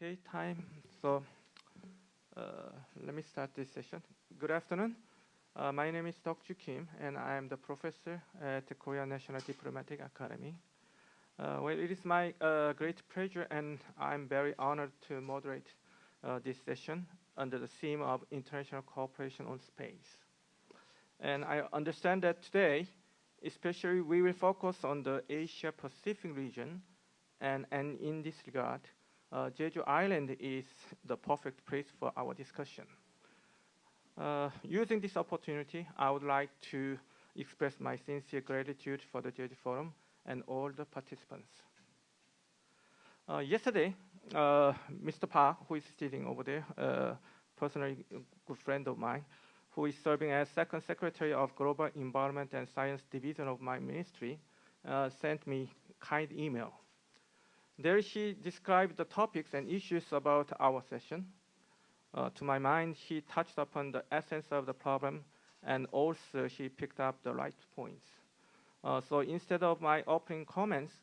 Okay, time. So let me start this session. Good afternoon. My name is Jeju Kim, and I am the professor at the Korea National Diplomatic Academy. Well, it is my great pleasure, and I'm very honored to moderate this session under the theme of international cooperation on space. And I understand that today, especially, we will focus on the Asia-Pacific region, and in this regard, Jeju Island is the perfect place for our discussion. Using this opportunity, I would like to express my sincere gratitude for the Jeju Forum and all the participants. Yesterday, Mr. Park, who is sitting over there, personally good friend of mine, who is serving as Second Secretary of Global Environment and Science Division of my ministry, sent me a kind email. There she described the topics and issues about our session. To my mind, she touched upon the essence of the problem, and also she picked up the right points. So instead of my opening comments,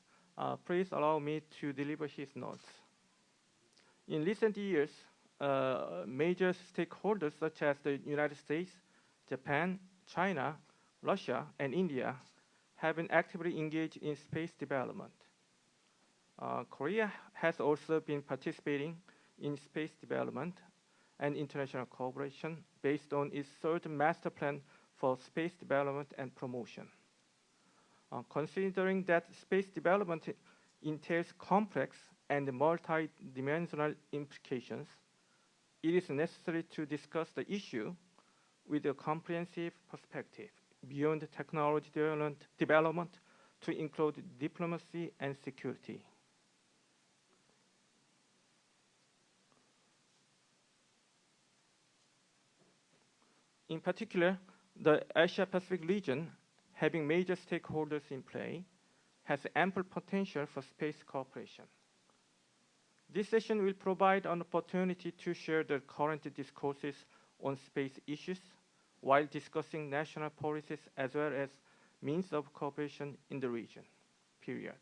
please allow me to deliver his notes. In recent years, major stakeholders such as the United States, Japan, China, Russia, and India have been actively engaged in space development. Korea has also been participating in space development and international cooperation based on its third master plan for space development and promotion. Considering that space development entails complex and multi-dimensional implications, it is necessary to discuss the issue with a comprehensive perspective beyond technology development to include diplomacy and security. In particular, the Asia-Pacific region, having major stakeholders in play, has ample potential for space cooperation. This session will provide an opportunity to share the current discourses on space issues while discussing national policies as well as means of cooperation in the region, period.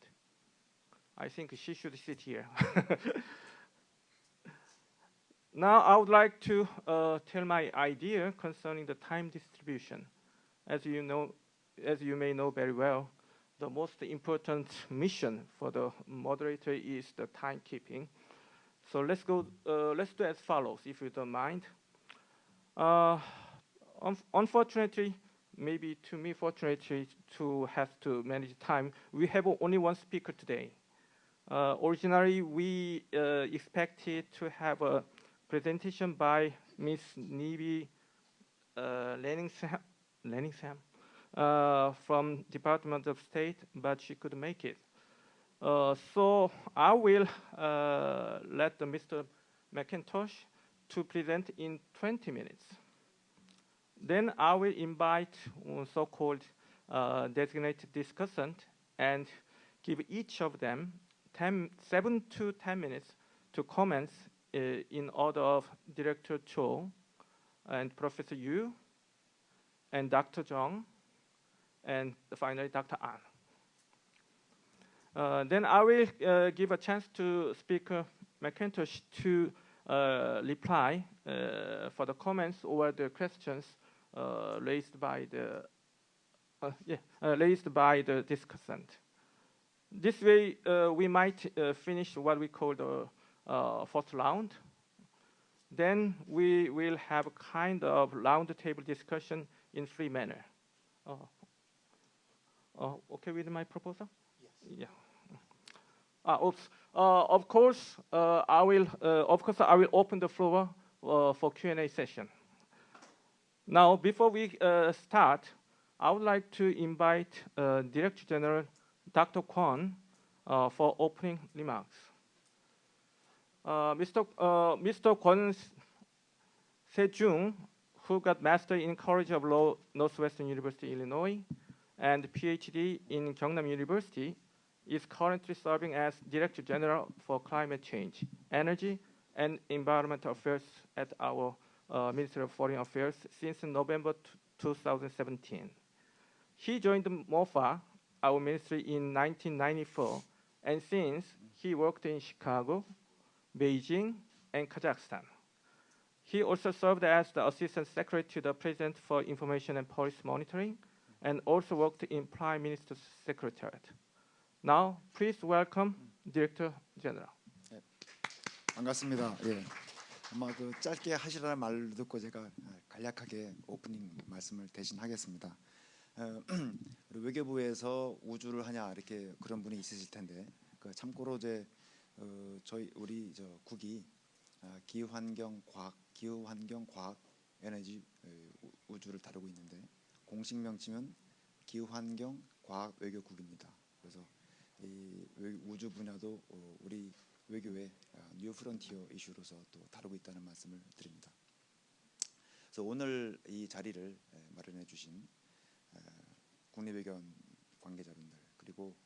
I think she should sit here. Now I would like to tell my idea concerning the time distribution. As you may know very well, the most important mission for the moderator is the timekeeping. So let's do as follows, if you don't mind. Unfortunately, maybe to me, fortunately, to have to manage time, we have only one speaker today. Originally, we expected to have a presentation by Ms. Nivi Lenningsam from Department of State, but she couldn't make it. So I will let Mr. McIntosh to present in 20 minutes. Then I will invite so-called designated discussant and give each of them 7 to 10 minutes to comment in order of Director Cho and Professor Yu and Dr. Jung and finally Dr. An. Then I will give a chance to Speaker McIntosh to reply for the comments or the questions raised by the discussant. This way, we might finish what we call the first round. Then we will have a kind of round table discussion in free manner. Okay with my proposal? Yes. Yeah. Of course, I will open the floor for Q&A session. Now, before we start, I would like to invite Director General Dr. Kwon for opening remarks. Mr. Kwon Se-jung, who got Master in College of Law, Northwestern University, Illinois, and PhD in Gyeongnam University, is currently serving as Director General for Climate Change, Energy, and Environmental Affairs at our Ministry of Foreign Affairs since November 2017. He joined MOFA, our ministry, in 1994, and since he worked in Chicago, Beijing, and Kazakhstan. He also served as the Assistant Secretary to the President for Information and Policy Monitoring, and also worked in Prime Minister's Secretariat. Now, please welcome Director General. 네, 반갑습니다. 예, 아마 그 짧게 하시라는 말 듣고 제가 간략하게 오프닝 말씀을 대신하겠습니다. 우리 외교부에서 우주를 하냐 이렇게 그런 분이 있으실 텐데, 그 참고로 우리 국이 기후환경 과학 에너지 우주를 다루고 있는데, 공식 명칭은 기후환경 과학 외교국입니다. 그래서 이 우주 분야도 우리 외교의 뉴 프론티어 이슈로서 또 다루고 있다는 말씀을 드립니다. 그래서 오늘 이 자리를 마련해 주신 국내외교원 관계자분들, 그리고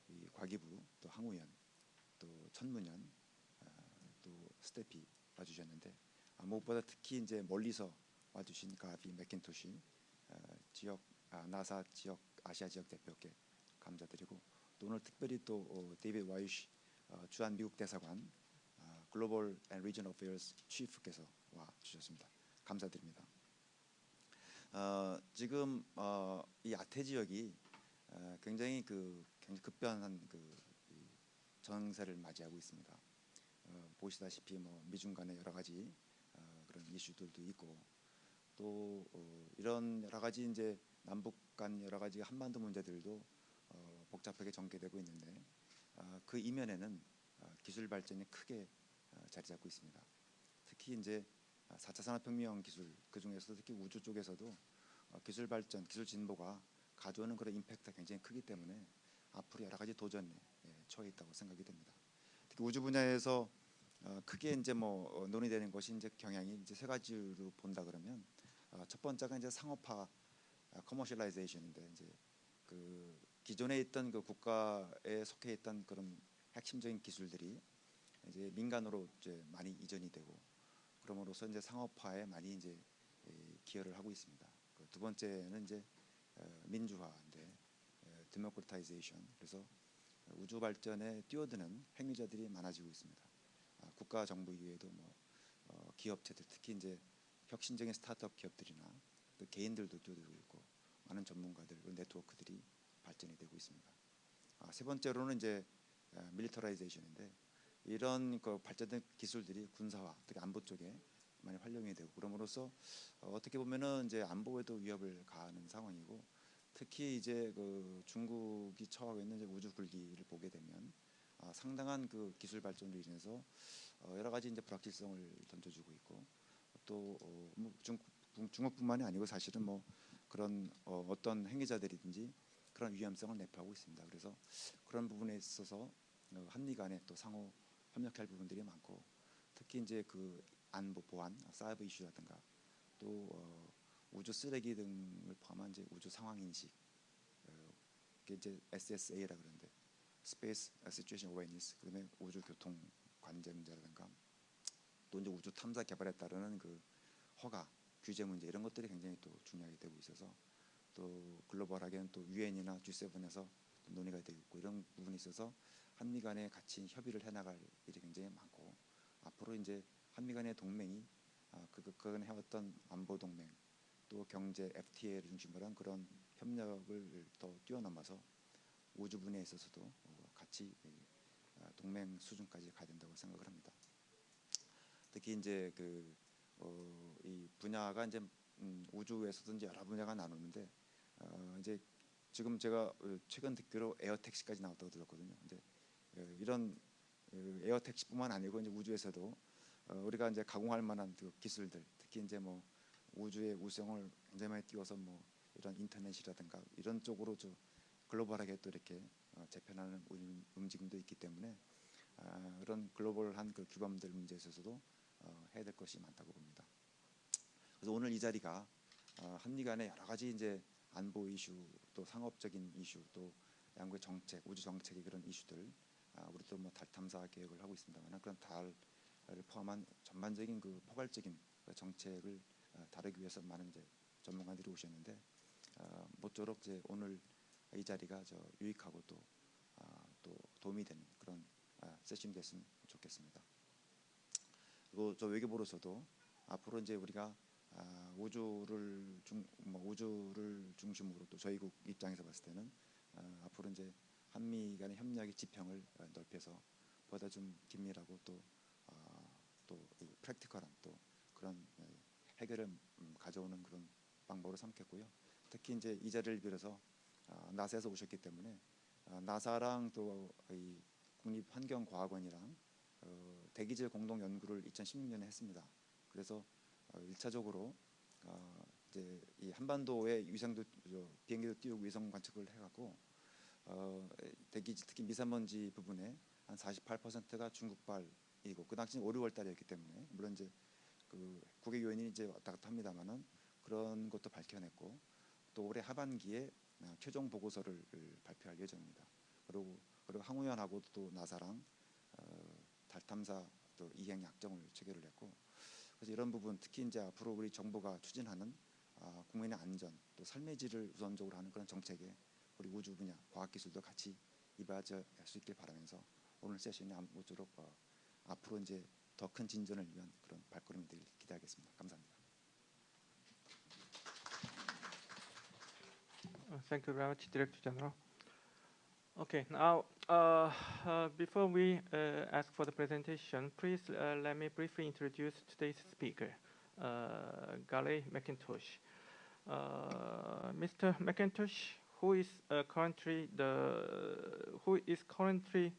이 과기부, 또 항우연, 또 천문연, 또 스태피 와주셨는데, 무엇보다 특히 이제 멀리서 와주신 가비 맥킨토시 지역 나사 지역 아시아 지역 대표께 감사드리고, 또 오늘 특별히 또 데이비드 와이시 주한 미국 대사관 글로벌 앤 리전 어페어스 치프께서 와 주셨습니다. 감사드립니다. 지금 이 아태 지역이 굉장히 급변한 정세를 맞이하고 있습니다. 보시다시피 미중 간의 여러 가지 그런 이슈들도 있고, 또 이런 여러 가지 이제 남북 간 여러 가지 한반도 문제들도 복잡하게 전개되고 있는데, 그 이면에는 기술 발전이 크게 자리 잡고 있습니다. 특히 이제 4차 산업혁명 기술, 그 중에서도 특히 우주 쪽에서도 기술 발전, 기술 진보가 가져오는 그런 임팩트가 굉장히 크기 때문에 앞으로 여러 가지 도전에 처해 있다고 생각이 됩니다. 특히 우주 분야에서 크게 이제 논의되는 것이 이제 경향이 이제 세 가지로 본다 그러면, 첫 번째가 이제 상업화, 커머셜라이제이션인데, 이제 그 기존에 있던 그 국가에 속해 있던 그런 핵심적인 기술들이 이제 민간으로 이제 많이 이전이 되고, 그럼으로써 이제 상업화에 많이 이제 기여를 하고 있습니다. 두 번째는 이제 민주화인데, 데모크라타이제이션. 그래서 우주 발전에 뛰어드는 행위자들이 많아지고 있습니다. 국가 정부 이외에도 기업체들, 특히 이제 혁신적인 스타트업 기업들이나 또 개인들도 뛰어들고 있고, 많은 전문가들, 네트워크들이 발전이 되고 있습니다. 세 번째로는 이제 밀리터라이제이션인데, 이런 발전된 기술들이 군사화, 특히 안보 쪽에 많이 활용이 되고, 그럼으로써 어떻게 보면은 이제 안보에도 위협을 가하는 상황이고, 특히 이제 그 중국이 처하고 있는 이제 우주 굴기를 보게 되면 상당한 그 기술 발전으로 인해서 여러 가지 이제 불확실성을 던져주고 있고, 또 중국뿐만이 아니고 사실은 그런 어떤 행위자들이든지 그런 위험성을 내포하고 있습니다. 그래서 그런 부분에 있어서 한미 간에 또 상호 협력할 부분들이 많고, 특히 이제 그 안보 보안, 사이버 이슈라든가, 또 우주 쓰레기 등을 포함한 이제 우주 상황 인식, 그게 이제 SSA라 그러는데, Space Situation Awareness, 그다음에 우주 교통 관제 문제라든가, 또 이제 우주 탐사 개발에 따르는 그 허가 규제 문제, 이런 것들이 굉장히 또 중요하게 되고 있어서, 또 글로벌하게는 또 유엔이나 G7에서 논의가 되고 있고, 이런 부분이 있어서 한미 간에 같이 협의를 해나갈 일이 굉장히 많고, 앞으로 이제 한미 간의 동맹이 그간 해왔던 안보 동맹, 또 경제 FTA를 중심으로 한 그런 협력을 더 뛰어넘어서 우주 분야에 있어서도 같이 동맹 수준까지 가야 된다고 생각을 합니다. 특히 이제 이 분야가 이제 우주에서도 이제 여러 분야가 나누는데, 이제 지금 제가 최근 듣기로 에어 택시까지 나왔다고 들었거든요. 근데 이런 에어 택시뿐만 아니고 이제 우주에서도 우리가 이제 가공할 만한 그 기술들, 특히 이제 우주의 우성을 굉장히 많이 띄워서 이런 인터넷이라든가 이런 쪽으로 글로벌하게 또 이렇게 재편하는 움직임도 있기 때문에, 그런 글로벌한 그 규범들 문제에 있어서도 해야 될 것이 많다고 봅니다. 그래서 오늘 이 자리가 한미 간의 여러 가지 이제 안보 이슈, 또 상업적인 이슈, 또 양국의 정책, 우주 정책의 그런 이슈들, 우리도 달 탐사 계획을 하고 있습니다만, 그런 달을 포함한 전반적인 그 포괄적인 정책을 다루기 위해서 많은 이제 전문가들이 오셨는데, 모쪼록 이제 오늘 이 자리가 유익하고 또 도움이 되는 그런 세션이 됐으면 좋겠습니다. 그리고 저 외교부로서도 앞으로 이제 우리가 우주를 중심으로 또 저희국 입장에서 봤을 때는 앞으로 이제 한미 간의 협력의 지평을 넓혀서 보다 좀 긴밀하고 또 프랙티컬한 또 그런 해결을 가져오는 그런 방법으로 삼겠고요. 특히 이제 이 자리를 빌어서 나사에서 오셨기 때문에 나사랑 또 이 국립환경과학원이랑 대기질 공동 연구를 2016년에 했습니다. 그래서 1차적으로 이제 이 한반도의 위성도 비행기도 띄우고 위성 관측을 해갖고 대기질 특히 미세먼지 부분에 한 48%가 중국발이고 그 당시 5, 6월 달이었기 때문에 물론 이제 그 국외 요인이 이제 왔다 갔다 합니다만은 그런 것도 밝혀냈고 또 올해 하반기에 최종 보고서를 발표할 예정입니다. 그리고 항우연하고도 또 나사랑 달 탐사 또 이행 약정을 체결을 했고 그래서 이런 부분 특히 이제 앞으로 우리 정부가 추진하는 국민의 안전 또 삶의 질을 우선적으로 하는 그런 정책에 우리 우주 분야 과학기술도 같이 이바지할 수 있길 바라면서 오늘 세션이 아무쪼록 앞으로 이제 더 큰 진전을 위한 그런 발걸음이 되길 기대하겠습니다. 감사합니다. Thank you very much, Director General. Okay, now before we ask for the presentation, please let me briefly introduce today's speaker, Gary McIntosh. Mr. McIntosh, who is currently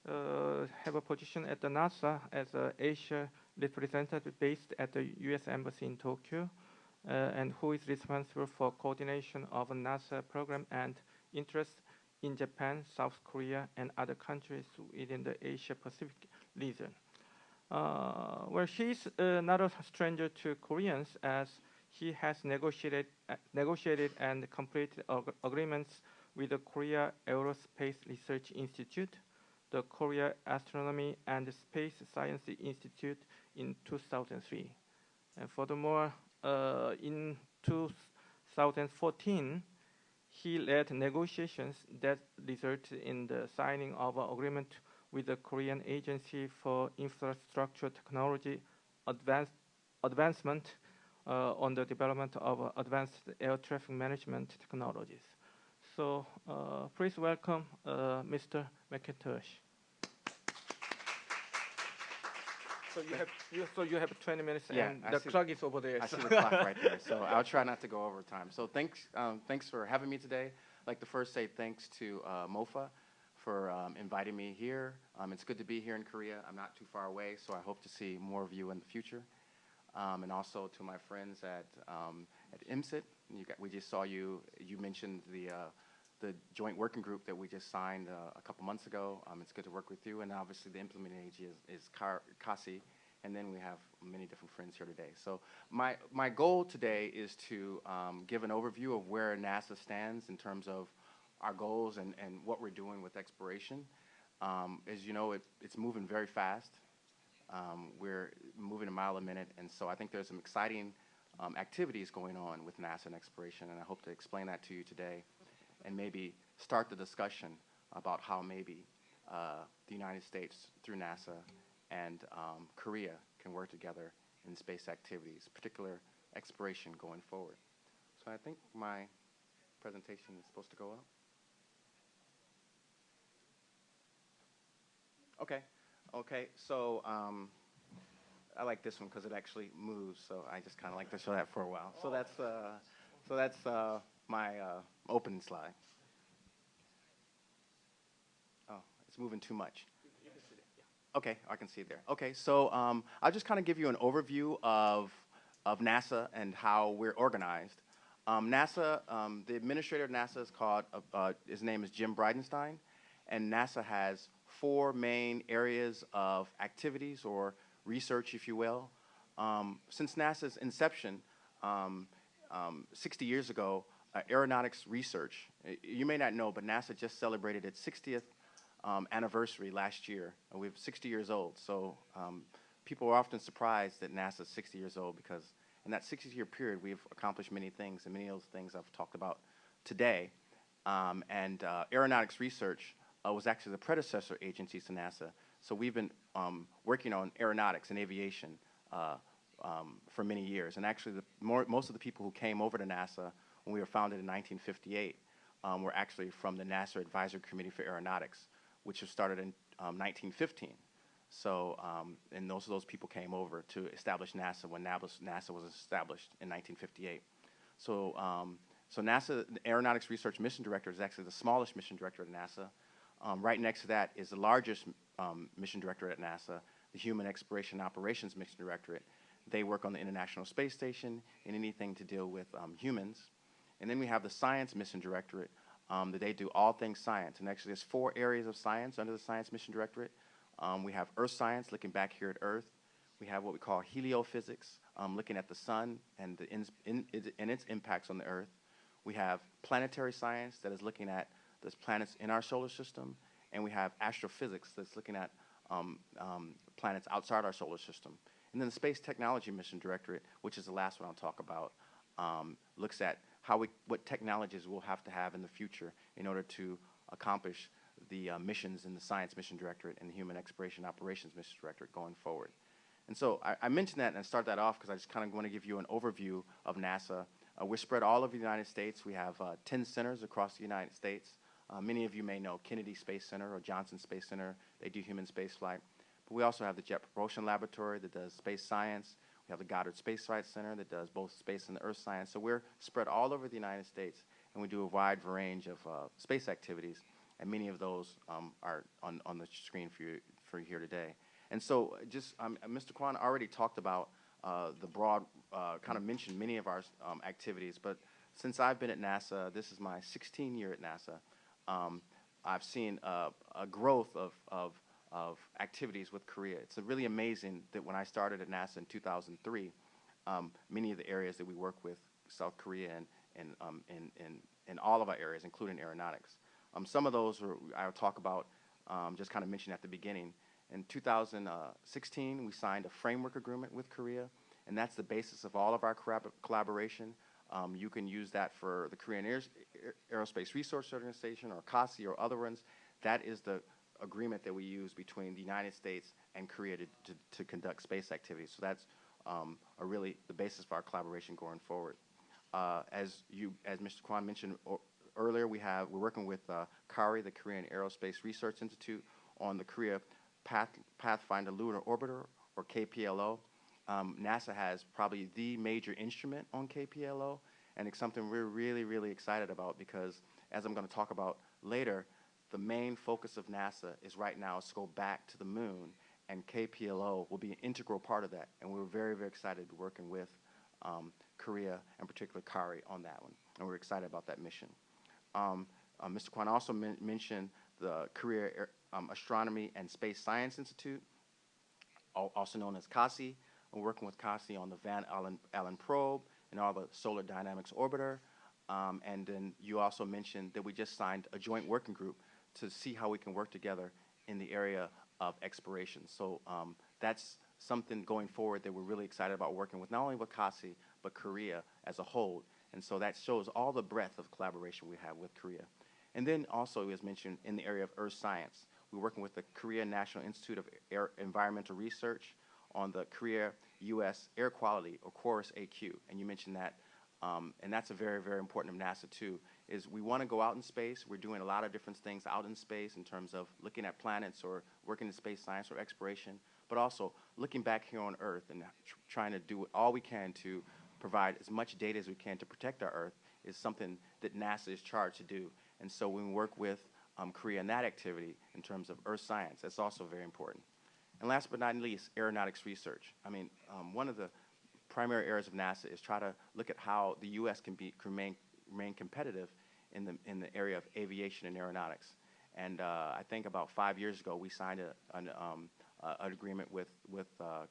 have a position at the NASA as an Asia representative based at the U.S. Embassy in Tokyo, and who is responsible for coordination of a NASA program and interests in Japan, South Korea, and other countries within the Asia-Pacific region. Well, he is not a stranger to Koreans, as he has negotiated and completed agreements with the Korea Aerospace Research Institute, the Korea Astronomy and Space Science Institute in 2003. And furthermore, in 2014, he led negotiations that resulted in the signing of an agreement with the Korean Agency for Infrastructure Technology Advancement on the development of advanced air traffic management technologies. So please welcome Mr. McIntosh. So you have 20 minutes, Yeah, and the clock is over there. I see the clock right there, so I'll try not to go over time. So thanks for having me today. I'd like to first say thanks to MOFA for inviting me here. It's good to be here in Korea. I'm not too far away, so I hope to see more of you in the future. And also to my friends at IMSIT. We just saw you mentioned the joint working group that we just signed a couple months ago. It's good to work with you, and obviously the implementing agency is CASI, and then we have many different friends here today. So my goal today is to give an overview of where NASA stands in terms of our goals and what we're doing with exploration. As you know, it's moving very fast. We're moving a mile a minute, and so I think there's some exciting activities going on with NASA and exploration, and I hope to explain that to you today and maybe start the discussion about how maybe the United States through NASA and Korea can work together in space activities, particular exploration going forward. So I think my presentation is supposed to go up. Okay, so I like this one because it actually moves, so I just kind of like to show that for a while. So that's my opening slide. Oh, it's moving too much. Okay, I can see it there. Okay, so I'll just kind of give you an overview of NASA and how we're organized. NASA, the administrator of NASA is called, his name is Jim Bridenstine, and NASA has 4 main areas of activities or research, if you will. Since NASA's inception 60 years ago, aeronautics research, you may not know, but NASA just celebrated its 60th anniversary last year. We're 60 years old, so people are often surprised that NASA's 60 years old because in that 60-year period, we've accomplished many things, and many of those things I've talked about today. And aeronautics research was actually the predecessor agency to NASA. So we've been working on aeronautics and aviation for many years. And actually, most of the people who came over to NASA when we were founded in 1958 were actually from the NASA Advisory Committee for Aeronautics, which was started in 1915. So, and most of those people came over to establish NASA when NASA was established in 1958. So, so NASA, the Aeronautics Research Mission Director, is actually the smallest mission director at NASA. Right next to that is the largest mission director at NASA, the Human Exploration Operations Mission Directorate. They work on the International Space Station and anything to deal with humans. And then we have the Science Mission Directorate, that they do all things science. And actually, there's 4 areas of science under the Science Mission Directorate. We have Earth science, looking back here at Earth. We have what we call heliophysics, looking at the sun and its impacts on the Earth. We have planetary science, that is looking at the planets in our solar system. And we have astrophysics, that's looking at planets outside our solar system. And then the Space Technology Mission Directorate, which is the last one I'll talk about, looks at what technologies we'll have to have in the future in order to accomplish the missions in the Science Mission Directorate and the Human Exploration Operations Mission Directorate going forward. And so I mentioned that and I start that off because I just kind of want to give you an overview of NASA. We're spread all over the United States. We have 10 centers across the United States. Many of you may know Kennedy Space Center or Johnson Space Center. They do human space flight. But we also have the Jet Propulsion Laboratory that does space science. We have the Goddard Space Flight Center that does both space and the Earth science. So we're spread all over the United States, and we do a wide range of space activities, and many of those are on the screen for you here today. And so just Mr. Kwan already talked about the broad, kind of mentioned many of our activities, but since I've been at NASA, this is my 16th year at NASA, I've seen a growth of activities with Korea. It's really amazing that when I started at NASA in 2003, many of the areas that we work with South Korea and in all of our areas, including aeronautics. Some of those I'll talk about, just kind of mentioned at the beginning. In 2016, we signed a framework agreement with Korea, and that's the basis of all of our collaboration. You can use that for the Korean Aerospace Resource Organization or CASI or other ones. That is the agreement that we use between the United States and Korea to conduct space activities. So that's really the basis of our collaboration going forward. As Mr. Kwan mentioned earlier, we're working with KARI, the Korean Aerospace Research Institute, on the Korea Pathfinder Lunar Orbiter, or KPLO. NASA has probably the major instrument on KPLO, and it's something we're really, really excited about because, as I'm going to talk about later, the main focus of NASA is right now is to go back to the moon, and KPLO will be an integral part of that. And we're very, very excited to be working with Korea, and particularly KARI, on that one. And we're excited about that mission. Mr. Kwan also mentioned the Korea Astronomy and Space Science Institute, also known as CASI. We're working with CASI on the Van Allen probe and all the Solar Dynamics Orbiter. And then you also mentioned that we just signed a joint working group to see how we can work together in the area of exploration. So that's something going forward that we're really excited about working with, not only with CASI, but Korea as a whole. And so that shows all the breadth of collaboration we have with Korea. And then also, as mentioned, in the area of earth science, we're working with the Korea National Institute of Environmental Research on the Korea U.S. Air Quality, or Chorus AQ. And you mentioned that, and that's a very, very important of NASA too, is we want to go out in space. We're doing a lot of different things out in space in terms of looking at planets or working in space science or exploration, but also looking back here on Earth and trying to do all we can to provide as much data as we can to protect our Earth is something that NASA is charged to do. And so when we work with Korea in that activity in terms of earth science, that's also very important. And last but not least, aeronautics research. I mean, one of the primary areas of NASA is try to look at how the U.S. can remain competitive in the area of aviation and aeronautics. And I think about 5 years ago, we signed an agreement with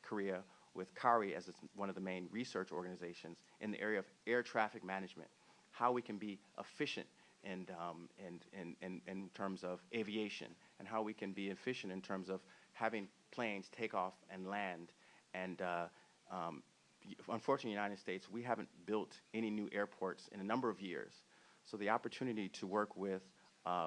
Korea, with KARI as one of the main research organizations in the area of air traffic management, how we can be efficient in terms of aviation, and how we can be efficient in terms of having planes take off and land. And unfortunately, in the United States, we haven't built any new airports in a number of years. So the opportunity to work with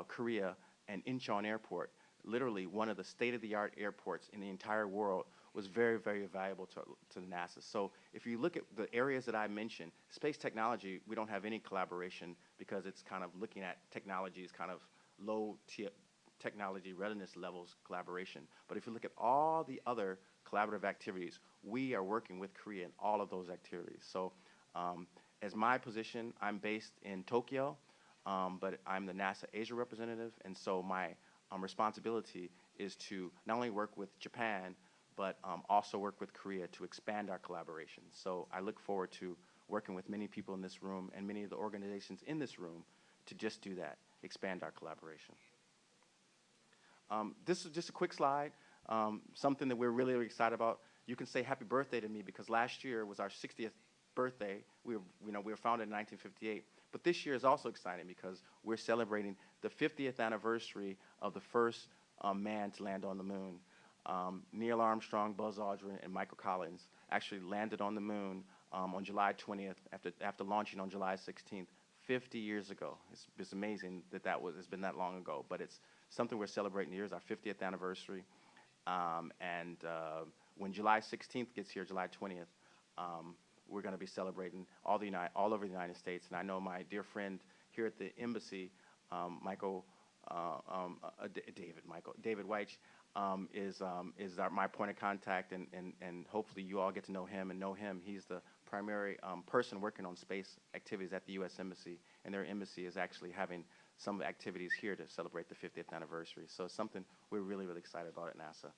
Korea and Incheon Airport, literally one of the state-of-the-art airports in the entire world, was very, very valuable to NASA. So if you look at the areas that I mentioned, space technology, we don't have any collaboration because it's kind of looking at technologies, kind of low technology readiness levels collaboration. But if you look at all the other collaborative activities, we are working with Korea in all of those activities. So as my position, I'm based in Tokyo, but I'm the NASA Asia representative, and so my responsibility is to not only work with Japan, but also work with Korea to expand our collaboration. So I look forward to working with many people in this room and many of the organizations in this room to just do that, expand our collaboration. This is just a quick slide, something that we're really, really excited about. You can say happy birthday to me because last year was our 60th birthday. We were founded in 1958. But this year is also exciting because we're celebrating the 50th anniversary of the first man to land on the moon. Neil Armstrong, Buzz Aldrin, and Michael Collins actually landed on the moon on July 20th after launching on July 16th, 50 years ago. It's amazing that it's been that long ago, but it's something we're celebrating here is our 50th anniversary. When July 16th gets here, July 20th, we're going to be celebrating all over the United States. And I know my dear friend here at the embassy, David Weich, is my point of contact, and hopefully you all get to know him and know him. He's the primary person working on space activities at the U.S. Embassy, and their embassy is actually having some activities here to celebrate the 50th anniversary. So it's something we're really, really excited about at NASA,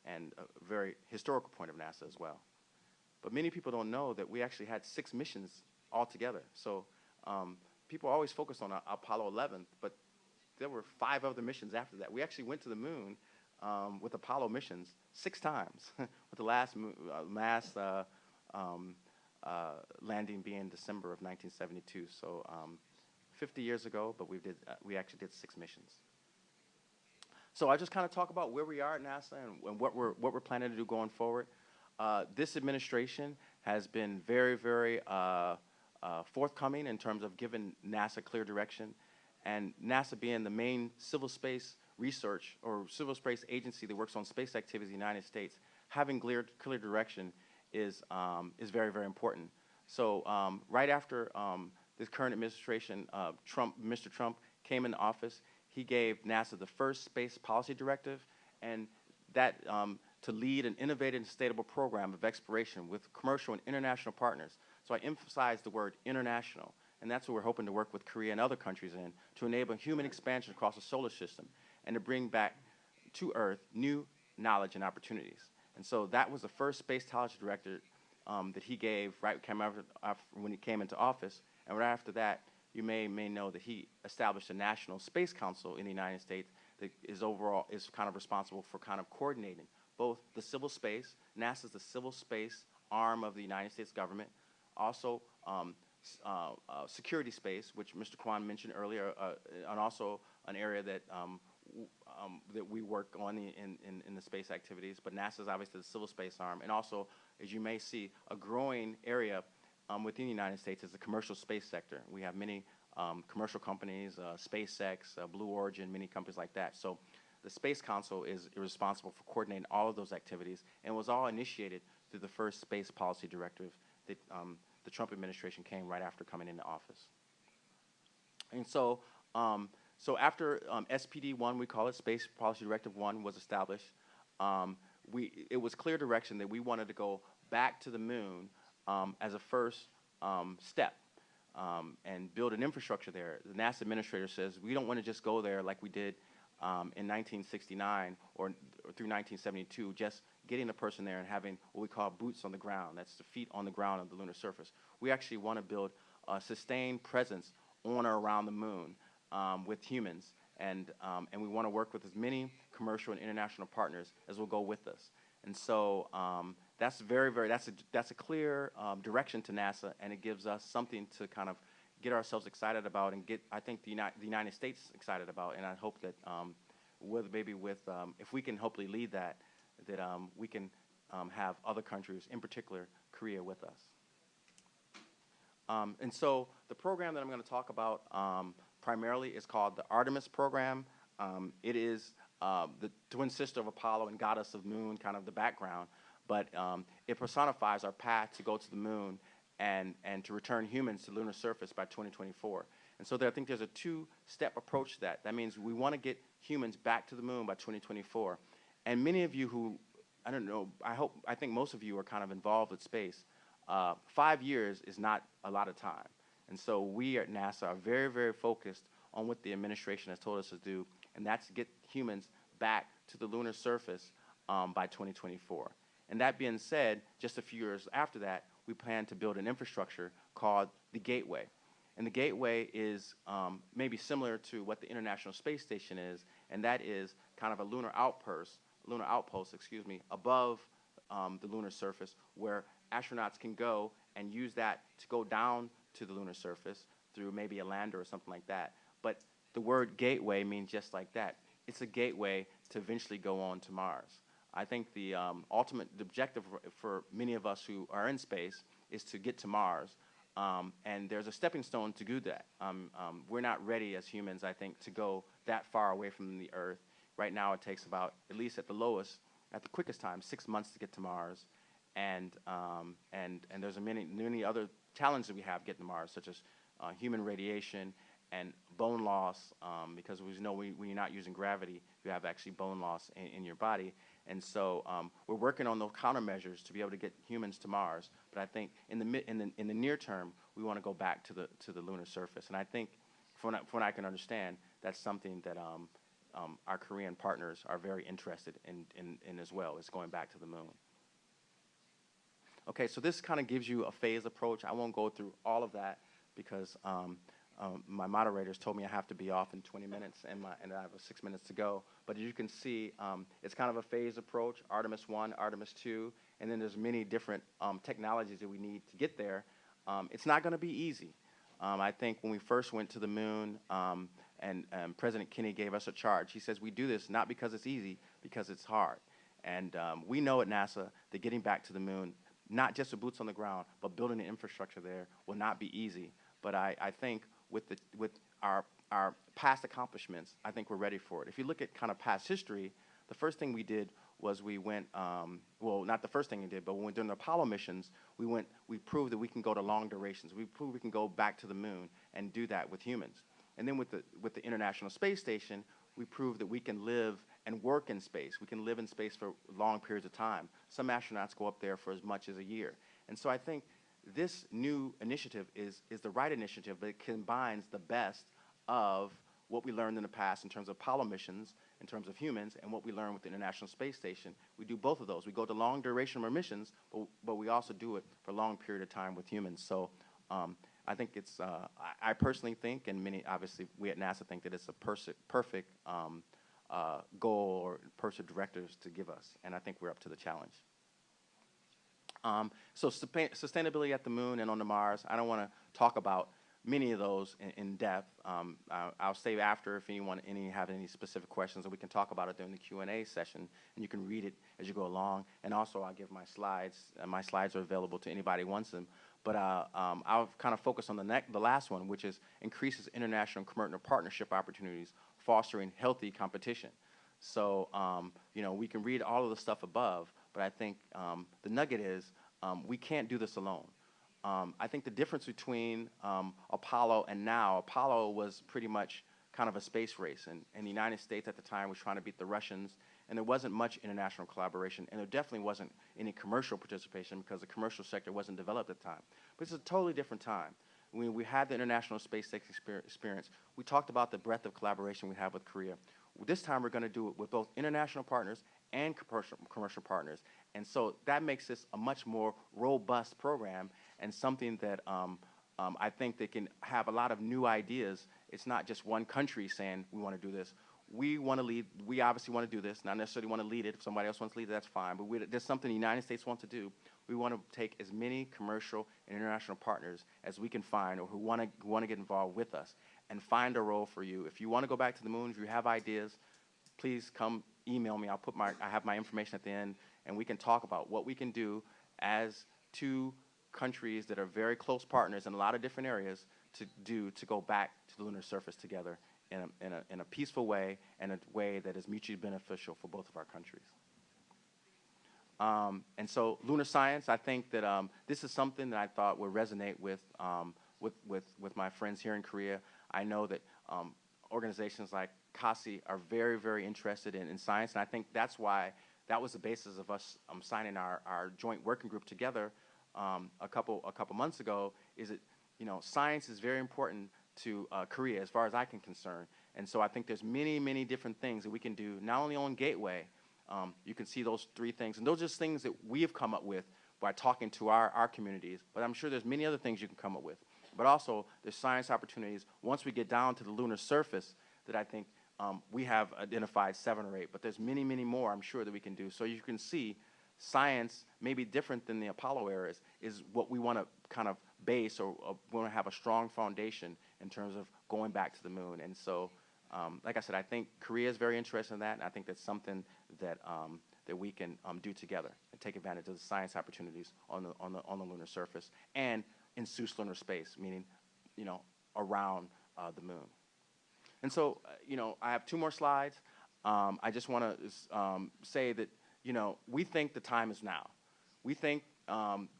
and a very historical point of NASA as well. But many people don't know that we actually had 6 missions altogether. So people always focus on Apollo 11, but there were 5 other missions after that. We actually went to the moon with Apollo missions 6 times, with the last mass landing being December of 1972. So 50 years ago, but we actually did 6 missions. So I just kind of talk about where we are at NASA and what we're planning to do going forward. This administration has been very, very forthcoming in terms of giving NASA clear direction, and NASA being the main civil space research or civil space agency that works on space activities in the United States, having clear direction is very, very important. So right after this current administration, Mr. Trump came into office, he gave NASA the first space policy directive, and that to lead an innovative and sustainable program of exploration with commercial and international partners. So I emphasize the word international, and that's what we're hoping to work with Korea and other countries in to enable human expansion across the solar system and to bring back to Earth new knowledge and opportunities. And so that was the first space policy directive that he gave when he came into office. And right after that, you may know that he established a National Space Council in the United States that is kind of responsible for kind of coordinating both the civil space, NASA's the civil space arm of the United States government, also security space, which Mr. Kwan mentioned earlier, and also an area that that we work on in the space activities. But NASA is obviously the civil space arm, and also, as you may see, a growing area within the United States is the commercial space sector. We have many commercial companies, SpaceX, Blue Origin, many companies like that. So the Space Council is responsible for coordinating all of those activities, and was all initiated through the first space policy directive that the Trump administration came right after coming into office. And so, so after SPD-1, we call it Space Policy Directive 1, was established, it was clear direction that we wanted to go back to the moon as a first step and build an infrastructure there. The NASA administrator says we don't want to just go there like we did in 1969 or through 1972, just getting a person there and having what we call boots on the ground. That's the feet on the ground of the lunar surface. We actually want to build a sustained presence on or around the moon with humans, and we want to work with as many commercial and international partners as will go with us. And so that's that's a clear direction to NASA, and it gives us something to kind of get ourselves excited about and get, I think, the United States excited about. And I hope that if we can hopefully lead that we can have other countries, in particular Korea, with us. And so the program that I'm going to talk about primarily is called the Artemis program. It is the twin sister of Apollo and goddess of moon, kind of the background, but it personifies our path to go to the moon and to return humans to the lunar surface by 2024. And so I think there's a two-step approach to that. That means we want to get humans back to the moon by 2024. And many of you who, I don't know, I think most of you are kind of involved with space. 5 years is not a lot of time. And so we at NASA are very, very focused on what the administration has told us to do, and that's to get humans back to the lunar surface by 2024. And that being said, just a few years after that, we plan to build an infrastructure called the Gateway. And the Gateway is maybe similar to what the International Space Station is, and that is kind of a lunar outpost, above the lunar surface, where astronauts can go and use that to go down to the lunar surface through maybe a lander or something like that. But the word gateway means just like that. It's a gateway to eventually go on to Mars. I think the ultimate objective for many of us who are in space is to get to Mars. And there's a stepping stone to do that. We're not ready as humans, I think, to go that far away from the Earth. Right now it takes about, at least at the lowest, at the quickest time, 6 months to get to Mars. And there's many other challenges that we have getting to Mars, such as human radiation and bone loss, because we know when you're not using gravity, you have actually bone loss in your body. And so we're working on those countermeasures to be able to get humans to Mars. But I think in the near term, we want to go back to the lunar surface. And I think, from what I can understand, that's something that our Korean partners are very interested in as well, is going back to the moon. Okay, so this kind of gives you a phased approach. I won't go through all of that because my moderators told me I have to be off in 20 minutes, and I have 6 minutes to go. But as you can see, it's kind of a phased approach, Artemis 1, Artemis 2, and then there's many different technologies that we need to get there. It's not going to be easy. I think when we first went to the moon, and President Kennedy gave us a charge, he says we do this not because it's easy, because it's hard. And we know at NASA that getting back to the moon, not just with boots on the ground, but building the infrastructure there will not be easy. But I think with our past accomplishments, I think we're ready for it. If you look at kind of past history, the first thing we did was we went, well, not the first thing we did, but when we were doing the Apollo missions, we proved that we can go to long durations. We proved we can go back to the moon and do that with humans. And then with the International Space Station, we proved that we can live and work in space. We can live in space for long periods of time. Some astronauts go up there for as much as a year. And so I think this new initiative is the right initiative, but it combines the best of what we learned in the past in terms of Apollo missions, in terms of humans, and what we learned with the International Space Station. We do both of those. We go to long duration missions, but we also do it for a long period of time with humans. So I think it's, I personally think, and many, obviously, we at NASA think that it's a perfect goal or person directors to give us, and I think we're up to the challenge. So sustainability at the moon and on the Mars, I don't want to talk about many of those in depth. I'll save after if anyone have any specific questions, and we can talk about it during the Q&A session, and you can read it as you go along. And also, I'll give my slides. My slides are available to anybody who wants them. But I'll kind of focus on the last one, which is increases international and commercial partnership opportunities, fostering healthy competition. So, you know, we can read all of the stuff above, but I think the nugget is we can't do this alone. I think the difference between Apollo and now, Apollo was pretty much kind of a space race, and the United States at the time was trying to beat the Russians, and there wasn't much international collaboration, and there definitely wasn't any commercial participation because the commercial sector wasn't developed at the time. But it's a totally different time. When we had the International Space Station experience, we talked about the breadth of collaboration we have with Korea. This time we're going to do it with both international partners and commercial partners. And so that makes this a much more robust program and something that I think they can have a lot of new ideas. It's not just one country saying we want to do this. We want to lead. We obviously want to do this, not necessarily want to lead it. If somebody else wants to lead it, that's fine. But there's something the United States wants to do. We want to take as many commercial and international partners as we can find or who want to get involved with us and find a role for you. If you want to go back to the moon, if you have ideas, please come email me. I have my information at the end, and we can talk about what we can do as two countries that are very close partners in a lot of different areas to go back to the lunar surface together in a peaceful way and a way that is mutually beneficial for both of our countries. And so lunar science, I think that this is something that I thought would resonate with my friends here in Korea. I know that organizations like CASI are very, very interested in science, and I think that's why that was the basis of us signing our joint working group together a couple months ago. Is that, you know, science is very important to Korea as far as I can concern, and so I think there's many, many different things that we can do, not only on Gateway. You can see those 3 things, and those are just things that we have come up with by talking to our communities, but I'm sure there's many other things you can come up with. But also, there's science opportunities once we get down to the lunar surface that I think we have identified 7 or 8, but there's many, many more I'm sure that we can do. So you can see science may be different than the Apollo era is what we want to kind of base, or we want to have a strong foundation in terms of going back to the moon. And so, like I said, I think Korea is very interested in that, and I think that's something that that we can do together and take advantage of the science opportunities on the lunar surface and in cislunar space, meaning, you know, around the moon. And so, you know, I have 2 more slides. I just want to say that, you know, we think the time is now. We think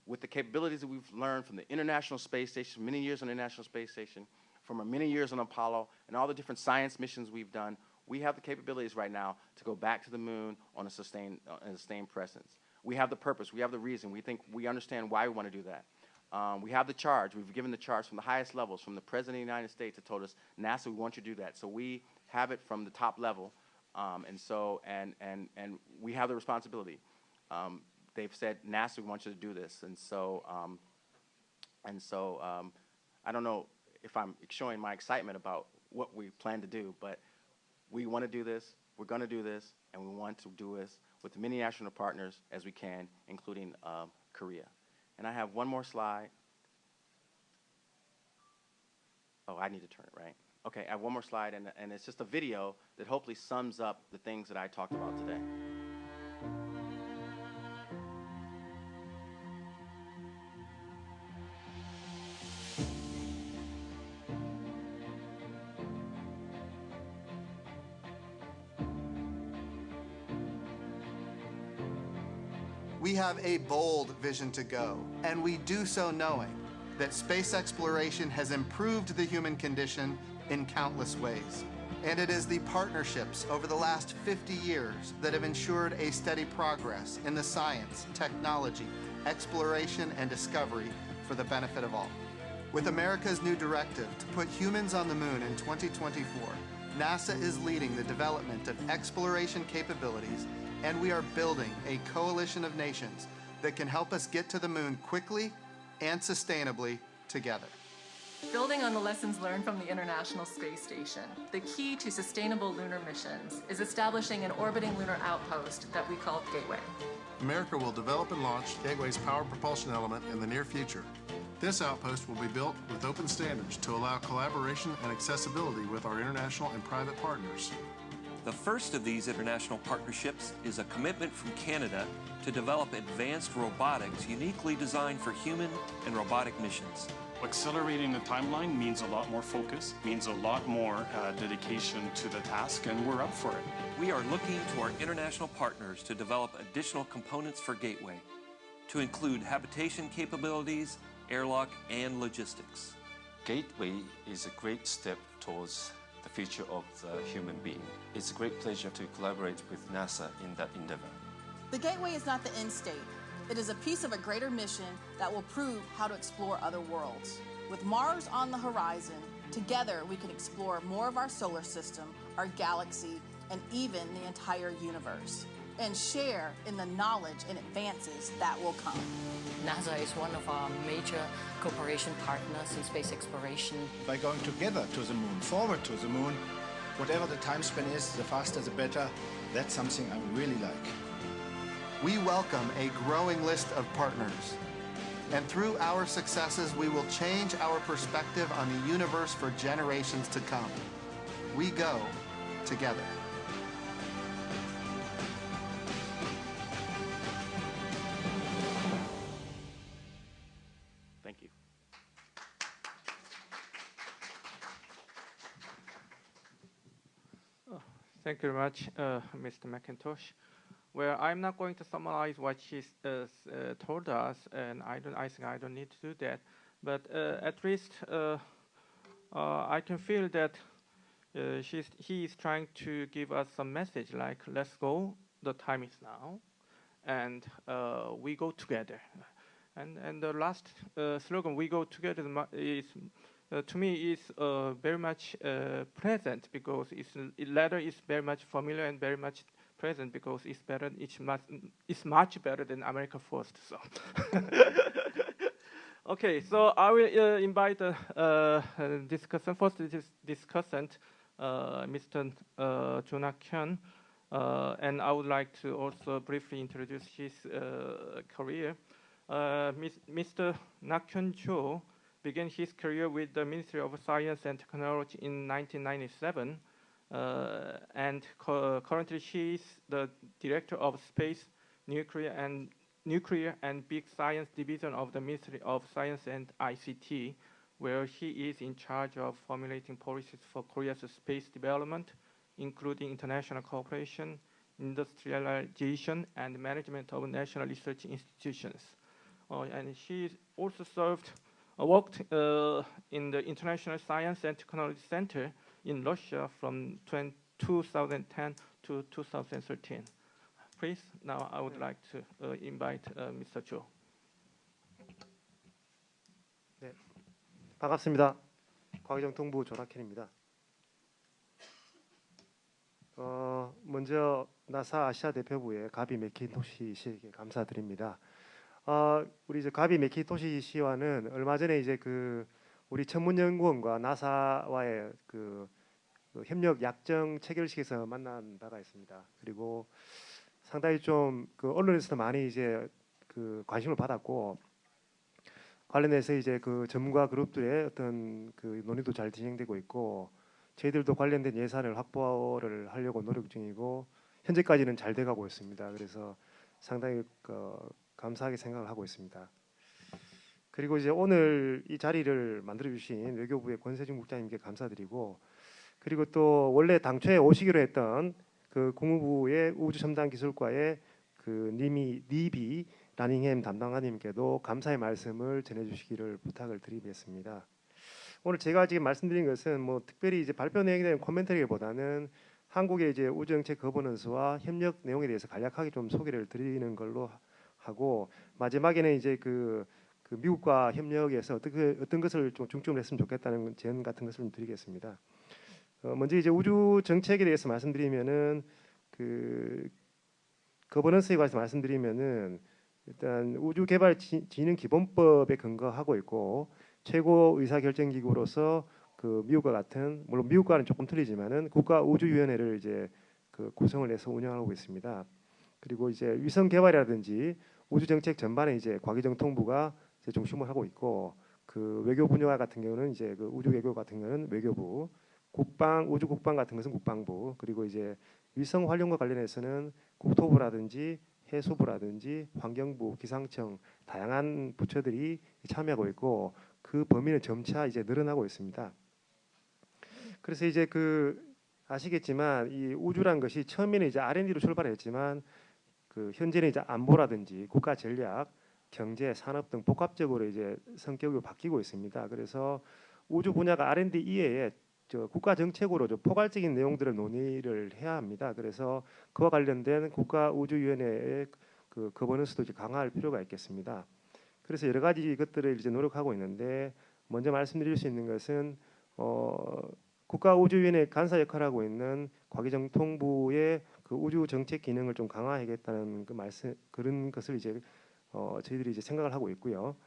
with the capabilities that we've learned from the International Space Station, many years on the International Space Station, from our many years on Apollo, and all the different science missions we've done, we have the capabilities right now to go back to the moon on a sustained presence. We have the purpose. We have the reason. We think we understand why we want to do that. We have the charge. We've given the charge from the highest levels, from the President of the United States that told us, NASA, we want you to do that. So we have it from the top level, and we have the responsibility. They've said, NASA, we want you to do this, and so I don't know if I'm showing my excitement about what we plan to do, but we want to do this. We're going to do this, and we want to do this with as many national partners as we can, including Korea. And I have one more slide. Oh, I need to turn it, right? Okay, I have one more slide, and it's just a video that hopefully sums up the things that I talked about today. We have a bold vision to go, and we do so knowing that space exploration has improved the human condition in countless ways. And it is the partnerships over the last 50 years that have ensured a steady progress in the science, technology, exploration, and discovery for the benefit of all. With America's new directive to put humans on the moon in 2024, NASA is leading the development of exploration capabilities, and we are building a coalition of nations that can help us get to the moon quickly and sustainably together. Building on the lessons learned from the International Space Station, the key to sustainable lunar missions is establishing an orbiting lunar outpost that we call Gateway. America will develop and launch Gateway's power propulsion element in the near future. This outpost will be built with open standards to allow collaboration and accessibility with our international and private partners. The first of these international partnerships is a commitment from Canada to develop advanced robotics uniquely designed for human and robotic missions. Accelerating the timeline means a lot more focus, means a lot more dedication to the task, and we're up for it. We are looking to our international partners to develop additional components for Gateway, to include habitation capabilities, airlock, and logistics. Gateway is a great step towards the future of the human being. It's a great pleasure to collaborate with NASA in that endeavor. The Gateway is not the end state. It is a piece of a greater mission that will prove how to explore other worlds. With Mars on the horizon, together we can explore more of our solar system, our galaxy, and even the entire universe, and share in the knowledge and advances that will come. NASA is one of our major cooperation partners in space exploration. By going together to the moon, forward to the moon, whatever the time span is, the faster the better. That's something I really like. We welcome a growing list of partners. And through our successes, we will change our perspective on the universe for generations to come. We go together. Thank you. Thank you very much, Mr. McIntosh. Well, I'm not going to summarize what she told us, and I think I don't need to do that. But at least I can feel that he is trying to give us some message like, let's go, the time is now, and we go together. And the last slogan, "We go together," is to me is very much present, because the letter is very much familiar and very much present, because it's better. It's much better than America First. So, okay. So I will invite the discussant, Mr. Jo Nak-hyun, and I would like to also briefly introduce his career. Mr. Nak-hyun Jo began his career with the Ministry of Science and Technology in 1997, and currently she is the Director of Space, Nuclear and Big Science Division of the Ministry of Science and ICT, where he is in charge of formulating policies for Korea's space development, including international cooperation, industrialization, and management of national research institutions. And she also worked in the International Science and Technology Center in Russia from 2010 to 2013. Please, now I would like to invite Mr. Jo. 네, 반갑습니다. 과기정통부 조낙현입니다. 먼저 나사 아시아 대표부의 가비 맥킨토시 씨에게 감사드립니다. 우리 이제 가비 맥킨토시 씨와는 얼마 전에 이제 우리 천문연구원과 나사와의 협력 약정 체결식에서 만난 바가 있습니다. 그리고 상당히 좀 언론에서도 많이 이제 관심을 받았고, 관련해서 이제 전문가 그룹들의 어떤 논의도 잘 진행되고 있고, 저희들도 관련된 예산을 확보를 하려고 노력 중이고, 현재까지는 잘 돼가고 있습니다. 그래서 상당히 감사하게 생각을 하고 있습니다. 그리고 이제 오늘 이 자리를 만들어 주신 외교부의 권세중 국장님께 감사드리고, 그리고 또 원래 당초에 오시기로 했던 국무부의 우주첨단기술과의 니비 라닝햄 담당관님께도 감사의 말씀을 전해주시기를 부탁을 드리겠습니다. 오늘 제가 지금 말씀드린 것은 뭐 특별히 이제 발표 내용에 대한 코멘터리보다는 한국의 이제 우주정책 거버넌스와 협력 내용에 대해서 간략하게 좀 소개를 드리는 걸로 하고, 마지막에는 이제 미국과 협력에서 어떤 것을 좀 중점을 했으면 좋겠다는 제안 같은 것을 좀 드리겠습니다. 먼저 이제 우주 정책에 대해서 말씀드리면은 거버넌스에 관해서 말씀드리면은 일단 우주 개발 진흥 기본법에 근거하고 있고, 최고 의사결정기구로서 미국과 같은, 물론 미국과는 조금 틀리지만은 국가우주위원회를 이제 구성을 해서 운영하고 있습니다. 그리고 이제 위성 개발이라든지 우주 정책 전반에 이제 과기정통부가 이제 중심을 하고 있고, 외교 분야 같은 경우는 이제 우주 외교 같은 경우는 외교부, 우주 국방 같은 것은 국방부, 그리고 이제 위성 활용과 관련해서는 국토부라든지 해수부라든지 환경부, 기상청 다양한 부처들이 참여하고 있고, 그 범위는 점차 이제 늘어나고 있습니다. 그래서 이제 아시겠지만 이 우주란 것이 처음에는 이제 R&D로 출발했지만 현재는 이제 안보라든지 국가 전략, 경제, 산업 등 복합적으로 이제 성격이 바뀌고 있습니다. 그래서 우주 분야가 R&D 이외에 국가 정책으로 포괄적인 내용들을 논의를 해야 합니다. 그래서 그와 관련된 국가우주위원회의 거버넌스도 이제 강화할 필요가 있겠습니다. 그래서 여러 가지 것들을 이제 노력하고 있는데, 먼저 말씀드릴 수 있는 것은 국가우주위원회 간사 역할을 하고 있는 과기정통부의 우주 정책 기능을 좀 강화하겠다는 그런 것을 이제 저희들이 이제 생각을 하고 있고요.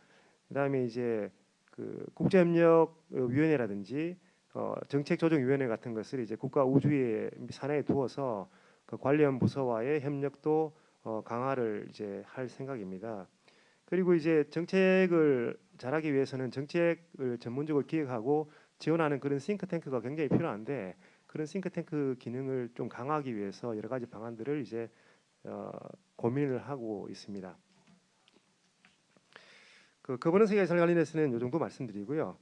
그다음에 이제 국제협력위원회라든지 정책조정위원회 같은 것을 이제 국가우주의 산하에 두어서 관련 부서와의 협력도 강화를 이제 할 생각입니다. 그리고 이제 정책을 잘하기 위해서는 정책을 전문적으로 기획하고 지원하는 그런 싱크탱크가 굉장히 필요한데, 그런 싱크탱크 기능을 좀 강화하기 위해서 여러 가지 방안들을 이제 고민을 하고 있습니다. 거버넌스에 관련해서는 이 정도 말씀드리고요.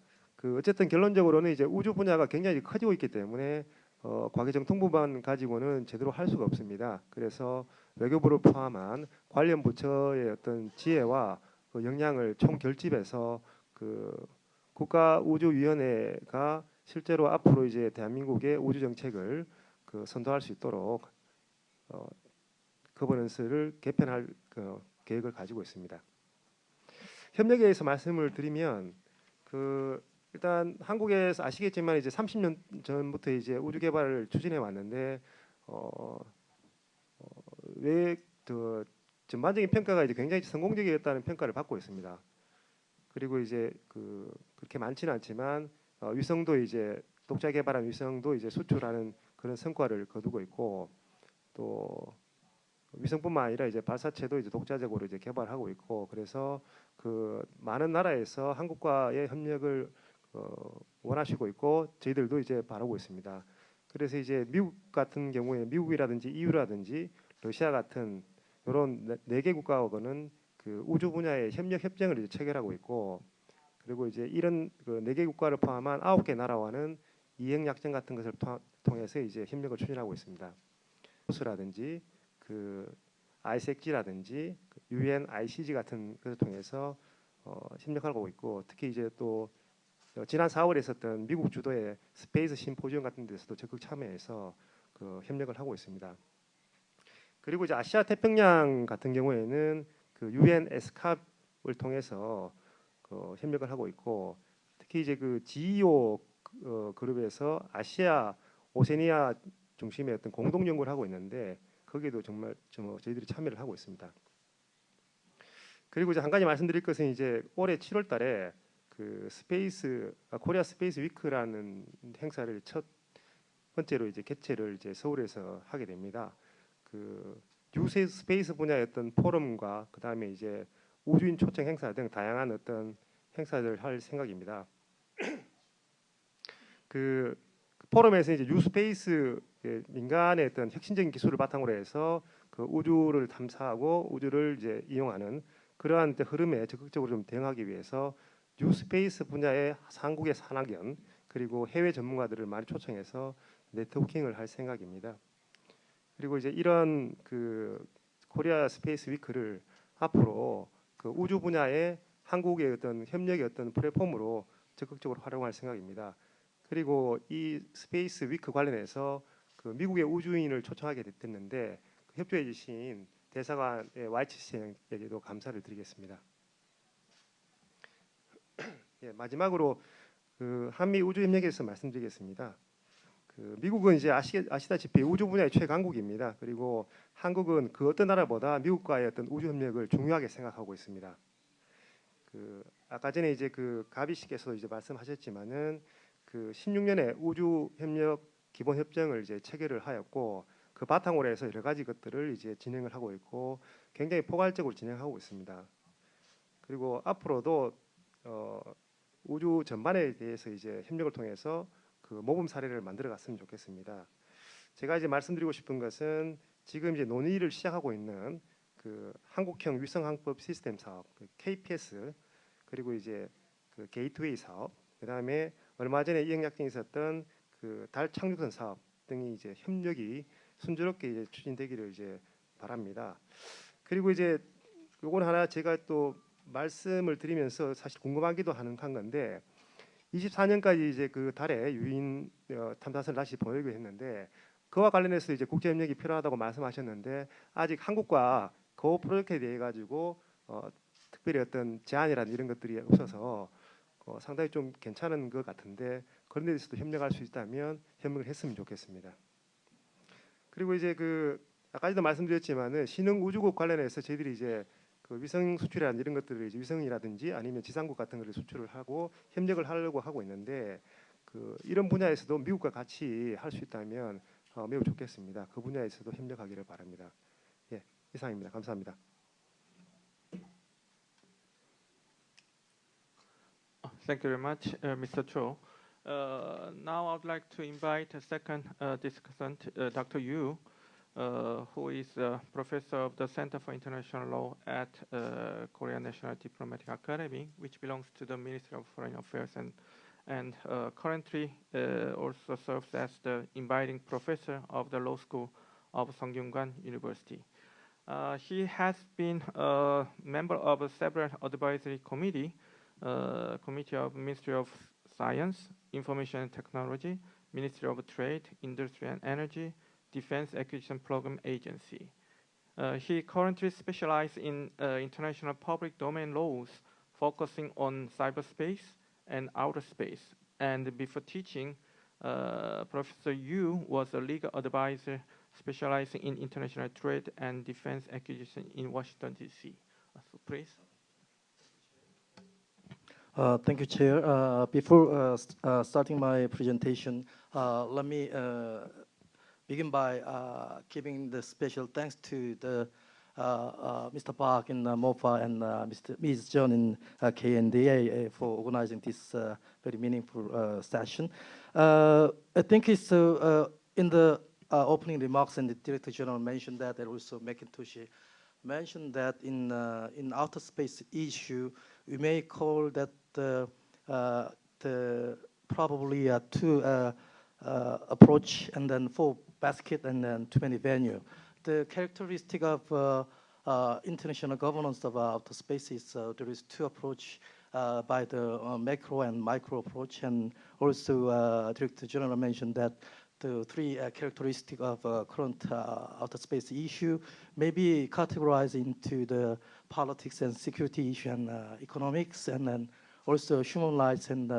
어쨌든 결론적으로는 이제 우주 분야가 굉장히 커지고 있기 때문에 과기정통부만 가지고는 제대로 할 수가 없습니다. 그래서 외교부를 포함한 관련 부처의 어떤 지혜와 그 역량을 총결집해서 그 국가우주위원회가 실제로 앞으로 이제 대한민국의 우주 정책을 그 선도할 수 있도록 거버넌스를 개편할 계획을 가지고 있습니다. 협력에 대해서 말씀을 드리면 그 일단 한국에서 아시겠지만 이제 30년 전부터 이제 우주 개발을 추진해 왔는데 왜 그 전반적인 평가가 이제 굉장히 성공적이었다는 평가를 받고 있습니다. 그리고 이제 그렇게 많지는 않지만 위성도 이제 독자 개발한 위성도 이제 수출하는 그런 성과를 거두고 있고 또 위성뿐만 아니라 이제 발사체도 이제 독자적으로 이제 개발하고 있고 그래서 그 많은 나라에서 한국과의 협력을 원하시고 있고 저희들도 이제 바라고 있습니다. 그래서 이제 미국 같은 경우에 미국이라든지 EU라든지 러시아 같은 이런 4개 국가하고는 그 우주 분야의 협력을 이제 체결하고 있고 그리고 이제 이런 그 4개 국가를 포함한 9개 나라와는 이행약정 같은 것을 통해서 이제 협력을 추진하고 있습니다. 라든지 그 ISECG라든지 UNICG 같은 것을 통해서 협력하고 있고 특히 이제 또 지난 4월에 있었던 미국 주도의 스페이스 심포지엄 같은 데서도 적극 참여해서 그 협력을 하고 있습니다. 그리고 이제 아시아 태평양 같은 경우에는 그 UN 에스캅을 통해서 그 협력을 하고 있고 특히 이제 그 GEO 그룹에서 아시아 오세니아 중심의 어떤 공동 연구를 하고 있는데 거기에도 정말 저희들이 참여를 하고 있습니다. 그리고 이제 한 가지 말씀드릴 것은 이제 올해 7월달에 그 코리아 스페이스 위크라는 행사를 첫 번째로 이제 개최를 이제 서울에서 하게 됩니다. 그 뉴 스페이스 분야의 어떤 포럼과 그 다음에 이제 우주인 초청 행사 등 다양한 어떤 행사를 할 생각입니다. 그 포럼에서 이제 뉴스페이스 민간의 어떤 혁신적인 기술을 바탕으로 해서 그 우주를 탐사하고 우주를 이제 이용하는 그러한 흐름에 적극적으로 좀 대응하기 위해서 뉴스페이스 분야의 한국의 산학연 그리고 해외 전문가들을 많이 초청해서 네트워킹을 할 생각입니다. 그리고 이제 이런 그 코리아 스페이스 위크를 앞으로 그 우주 분야의 한국의 어떤 협력의 어떤 플랫폼으로 적극적으로 활용할 생각입니다. 그리고 이 스페이스 위크 관련해서 그 미국의 우주인을 초청하게 됐는데 그 협조해 주신 대사관의 YCC에게도 감사를 드리겠습니다. 예, 마지막으로 그 한미 우주 협력에서 말씀드리겠습니다. 그 미국은 이제 아시다시피 우주 분야의 최강국입니다. 그리고 한국은 그 어떤 나라보다 미국과의 어떤 우주 협력을 중요하게 생각하고 있습니다. 그 아까 전에 이제 그 가비 씨께서 이제 말씀하셨지만은 그 16년에 우주 협력 기본 협정을 이제 체결을 하였고 그 바탕으로 해서 여러 가지 것들을 이제 진행을 하고 있고 굉장히 포괄적으로 진행하고 있습니다. 그리고 앞으로도 우주 전반에 대해서 이제 협력을 통해서 그 모범 사례를 만들어 갔으면 좋겠습니다. 제가 이제 말씀드리고 싶은 것은 지금 이제 논의를 시작하고 있는 그 한국형 위성항법 시스템 사업, 그 KPS 그리고 이제 그 게이트웨이 사업, 그다음에 얼마 전에 이행약정이 있었던 그 달 착륙선 사업 등이 이제 협력이 순조롭게 이제 추진되기를 이제 바랍니다. 그리고 이제 요건 하나 제가 또 말씀을 드리면서 사실 궁금하기도 하는 건데 24년까지 이제 그 달에 유인 탐사선을 다시 보내기로 했는데 그와 관련해서 이제 국제 협력이 필요하다고 말씀하셨는데 아직 한국과 그 프로젝트에 대해 가지고 특별히 어떤 제안이라든 이런 것들이 없어서 상당히 좀 괜찮은 것 같은데 그런 데 대해서도 협력할 수 있다면 협력을 했으면 좋겠습니다. 그리고 이제 그 아까도 말씀드렸지만은 신흥 우주국 관련해서 저희들이 이제 그 위성 수출이라는 이런 것들을 이제 위성이라든지 아니면 지상국 같은 것을 수출을 하고 협력을 하려고 하고 있는데 그 이런 분야에서도 미국과 같이 할 수 있다면 매우 좋겠습니다. 그 분야에서도 협력하기를 바랍니다. 예, 이상입니다. 감사합니다. Thank you very much, Mr. Cho. Now I would like to invite a second discussant, Dr. Yu, who is a professor of the Center for International Law at Korea National Diplomatic Academy, which belongs to the Ministry of Foreign Affairs and and currently also serves as the inviting professor of the Law School of Sungkyunkwan University. He has been a member of several advisory committee of Ministry of Science, Information and Technology, Ministry of Trade, Industry and Energy, Defense Acquisition Program Agency. He currently specializes in international public domain laws, focusing on cyberspace and outer space. And before teaching, Professor Yu was a legal advisor specializing in international trade and defense acquisition in Washington, D.C. So please. Thank you, Chair. Before starting my presentation, let me begin by giving the special thanks to the Mr. Park in MOFA and Ms. John in KNDA for organizing this very meaningful session. I think it's in the opening remarks, and the Director General mentioned that, and also McIntosh mentioned that in outer space issue, we may call that the probably two approach, and then 4 basket, and then too many venue. The characteristic of international governance of outer space is there is 2 approach by the macro and micro approach, and also Director General mentioned that the 3 characteristics of current outer space issue may be categorized into the politics and security issue and economics, and then also human rights and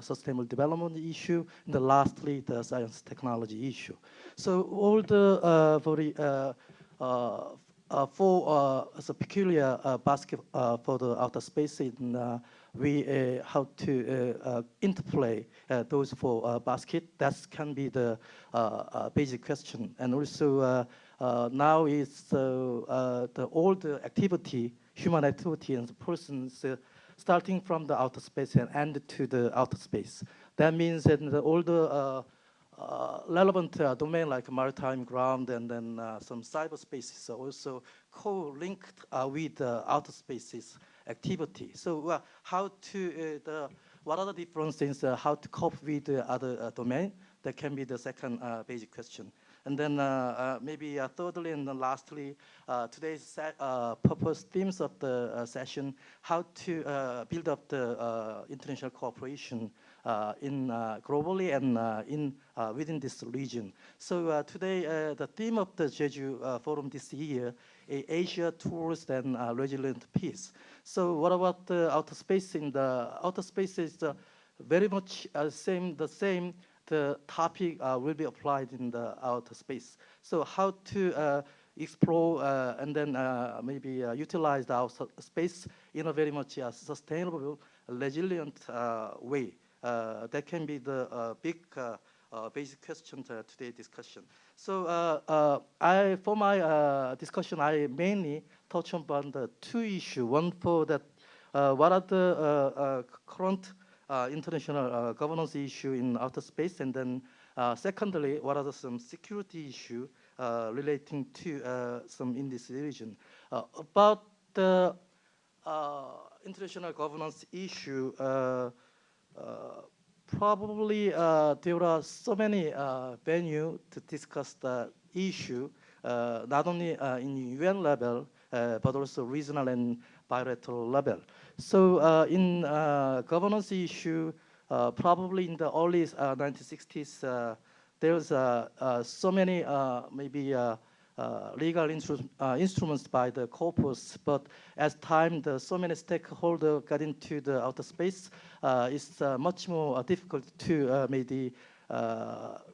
sustainable development issue, and then lastly the science technology issue. So all the very 4 as a peculiar basket for the outer space, in we how to interplay those 4 baskets. That can be the basic question. And also now is all the activity, human activity, and the persons starting from the outer space and end to the outer space. That means that all the relevant domain like maritime, ground, and then some cyberspaces are also co-linked with outer spaces activity. So how to what are the differences? How to cope with the other domain? That can be the second basic question. And then maybe thirdly and then lastly, today's purpose themes of the session: how to build up the international cooperation in globally and in within this region. So today the theme of the Jeju Forum this year is Asia towards and resilient peace. So what about the outer space? In the outer space is very much the same. The topic will be applied in the outer space. So how to explore and then maybe utilize the outer space in a very much sustainable, resilient way. That can be the big basic question to today's discussion. So for my discussion, I mainly touch upon the 2 issues. One for that, what are the current international governance issue in outer space, and then secondly, what are some security issue relating to some in this region. About the international governance issue, probably there are so many venues to discuss the issue, not only in UN level, but also regional and bilateral level. So in governance issue, probably in the early 1960s, there's so many maybe legal instruments by the corpus, but as time, so many stakeholders got into the outer space, it's much more difficult to maybe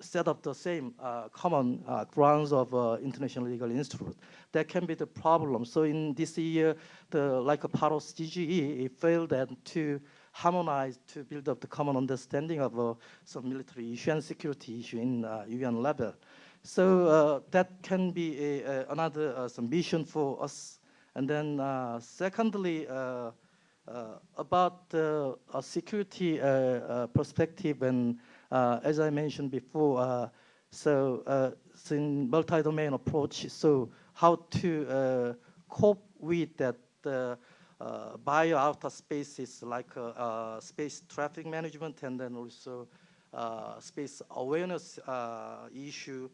set up the same common grounds of international legal instrument. That can be the problem. So in this year, like a part of CGE, it failed to harmonize, to build up the common understanding of some military issue and security issue in UN level. So that can be another some mission for us. And then secondly, about the security perspective, and as I mentioned before, so in multi-domain approach, so how to cope with that bio outer spaces like space traffic management, and then also space awareness issue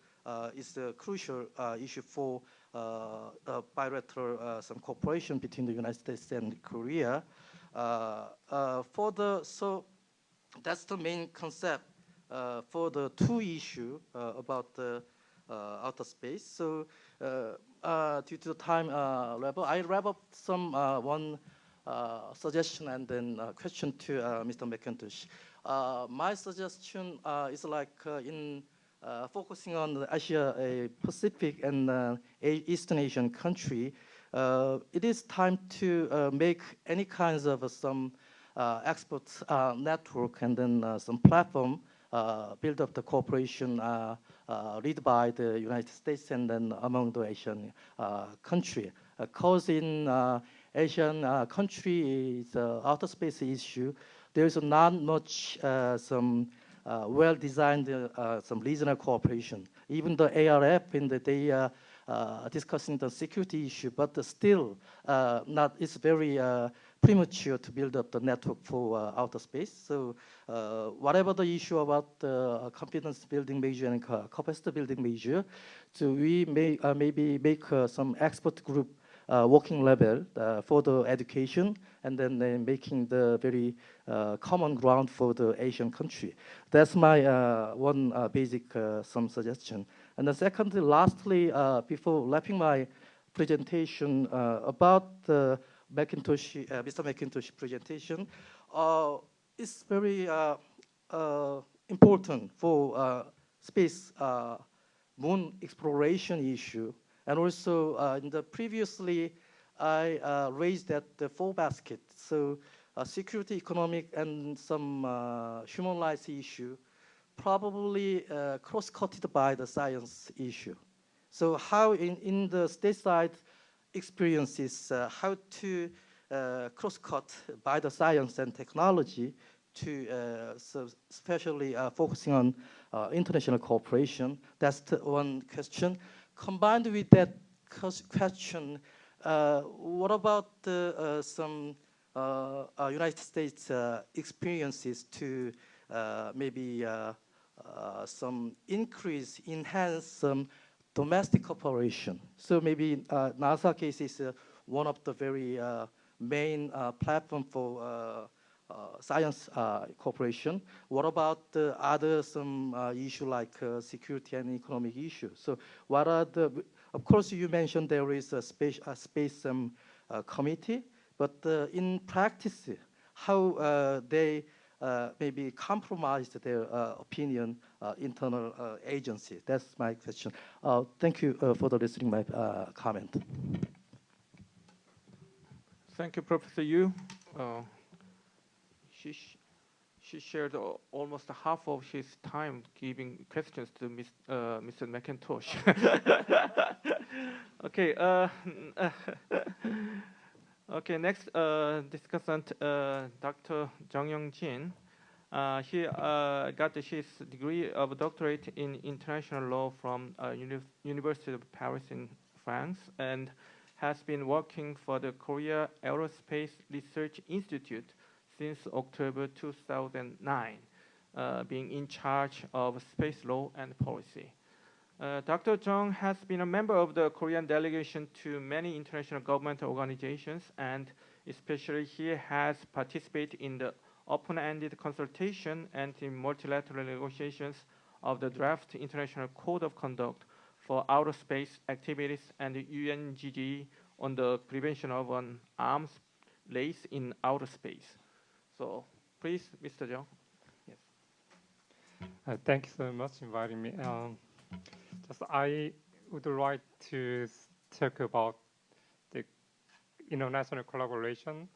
is a crucial issue for bilateral some cooperation between the United States and Korea. So that's the main concept for the two issue about the outer space. So due to the time level, I wrap up some one suggestion and then question to Mr. McIntosh. My suggestion is like in focusing on the Asia Pacific and Eastern Asian country, it is time to make any kinds of some export network and then some platform build up the cooperation led by the United States and then among the Asian country. Because in Asian countries, outer space issue, there is not much some well-designed some regional cooperation. Even the ARF, in the they discussing the security issue, but still it's very premature to build up the network for outer space. So whatever the issue about the confidence building measure and capacity building measure, so we may maybe make some expert group working level for the education, and then making the very common ground for the Asian country. That's my one basic some suggestion. And then secondly, lastly, before wrapping my presentation about the Mr. McIntosh presentation, it's very important for space moon exploration issue. And also, in the previously, I raised that the four baskets. So, security, economic, and some human rights issue, probably cross-cutted by the science issue. So, how in the stateside experiences, how to cross-cut by the science and technology to so especially focusing on international cooperation. That's the one question. Combined with that question, what about some United States experiences to maybe some enhance some domestic cooperation? So maybe NASA case is one of the very main platform for science cooperation. What about the other some issue like security and economic issues? So what are the, of course you mentioned there is a space committee, but in practice, how they maybe compromised their opinion internal agency? That's my question. Thank you for listening my comment. Thank you, Professor Yu. She shared almost half of his time giving questions to Mr. McIntosh. Okay. Okay. Next discussant, Dr. Jung Young-jin. He got his degree of doctorate in international law from University of Paris in France, and has been working for the Korea Aerospace Research Institute since October 2009, being in charge of space law and policy. Dr. Jung has been a member of the Korean delegation to many international government organizations, and especially he has participated in the open-ended consultation and in multilateral negotiations of the draft International Code of Conduct for Outer Space Activities and the UNGG on the prevention of an arms race in outer space. So, please, Mr. Jung. Yes. Thank you so much for inviting me. Just I would like to talk about the international collaboration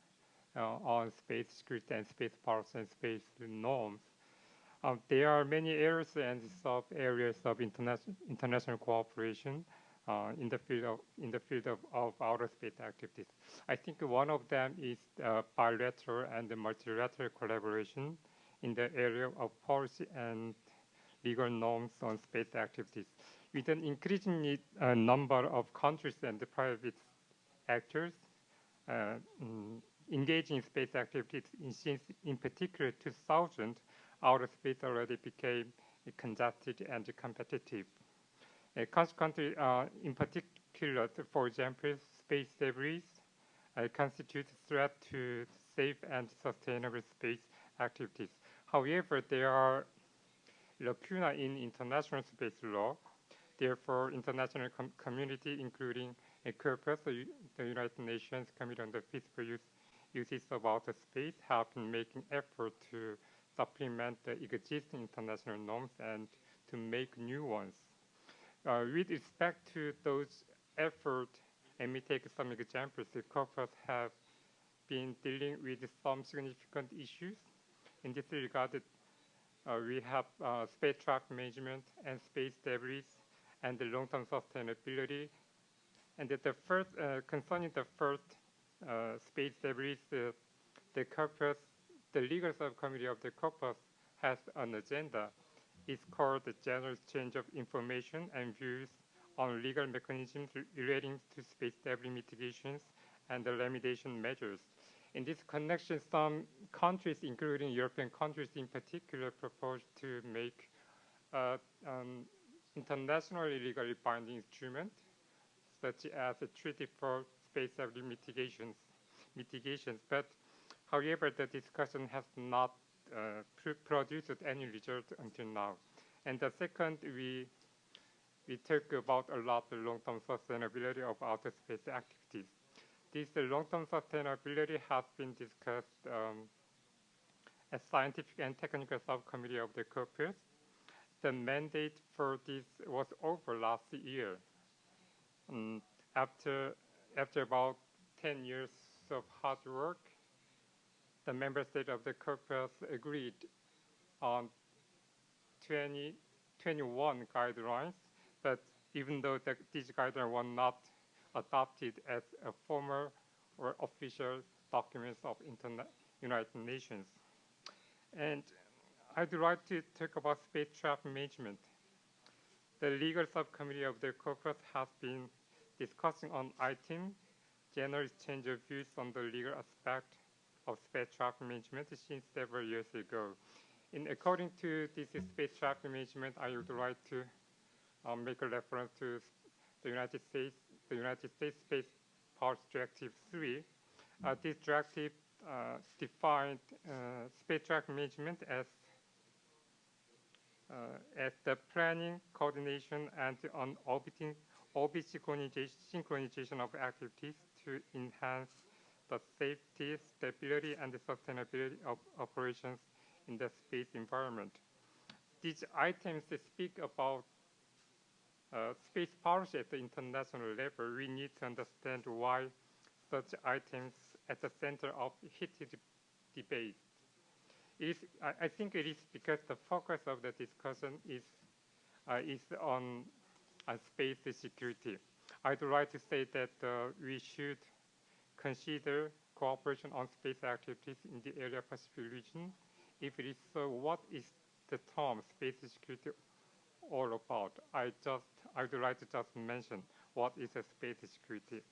on space security and space policy and space norms. There are many areas and sub-areas of international cooperation in the field of outer space activities. I think one of them is bilateral and multilateral collaboration in the area of policy and legal norms on space activities. With an increasing number of countries and private actors engaging in space activities since, in particular, 2000, outer space already became congested and competitive. Consequently, in particular, for example, space debris constitute a threat to safe and sustainable space activities. However, there are lacunae in international space law. Therefore, international community, including COPUS, the United Nations Committee on the Peaceful Uses of Outer Space, have been making effort to supplement the existing international norms and to make new ones. With respect to those efforts, let me take some examples. The COPUS have been dealing with some significant issues. In this regard, we have space traffic management and space debris and the long-term sustainability. And the first, concerning the first space debris, the COPUS, the legal subcommittee of the COPUS has an agenda. It's called the General Exchange of Information and Views on Legal Mechanisms relating to space debris mitigations and the remediation measures. In this connection, some countries, including European countries in particular, propose to make internationally legally binding instrument, such as a treaty for space debris mitigations. But however, the discussion has not produced any result until now. And the second, we talk about a lot the long-term sustainability of outer space activities. This long-term sustainability has been discussed as scientific and technical subcommittee of the COPUS. The mandate for this was over last year. After about 10 years of hard work, the member states of the COPUS agreed on 21 guidelines, but even though these guidelines were not adopted as a formal or official documents of United Nations. And I'd like to talk about space traffic management. The legal subcommittee of the COPUS has been discussing on item general exchange of views on the legal aspect of space traffic management since several years ago. According to this space traffic management, I would like to make a reference to the United States Space Powers Directive 3. This directive defined space traffic management as the planning, coordination, and orbit synchronization of activities to enhance the safety, stability, and the sustainability of operations in the space environment. These items speak about space policy at the international level. We need to understand why such items at the center of heated debate. I think it is because the focus of the discussion is on space security. I'd like to say that we should consider cooperation on space activities in the area Pacific region. If it is so, what is the term space security all about? I would like to just mention what is a space security.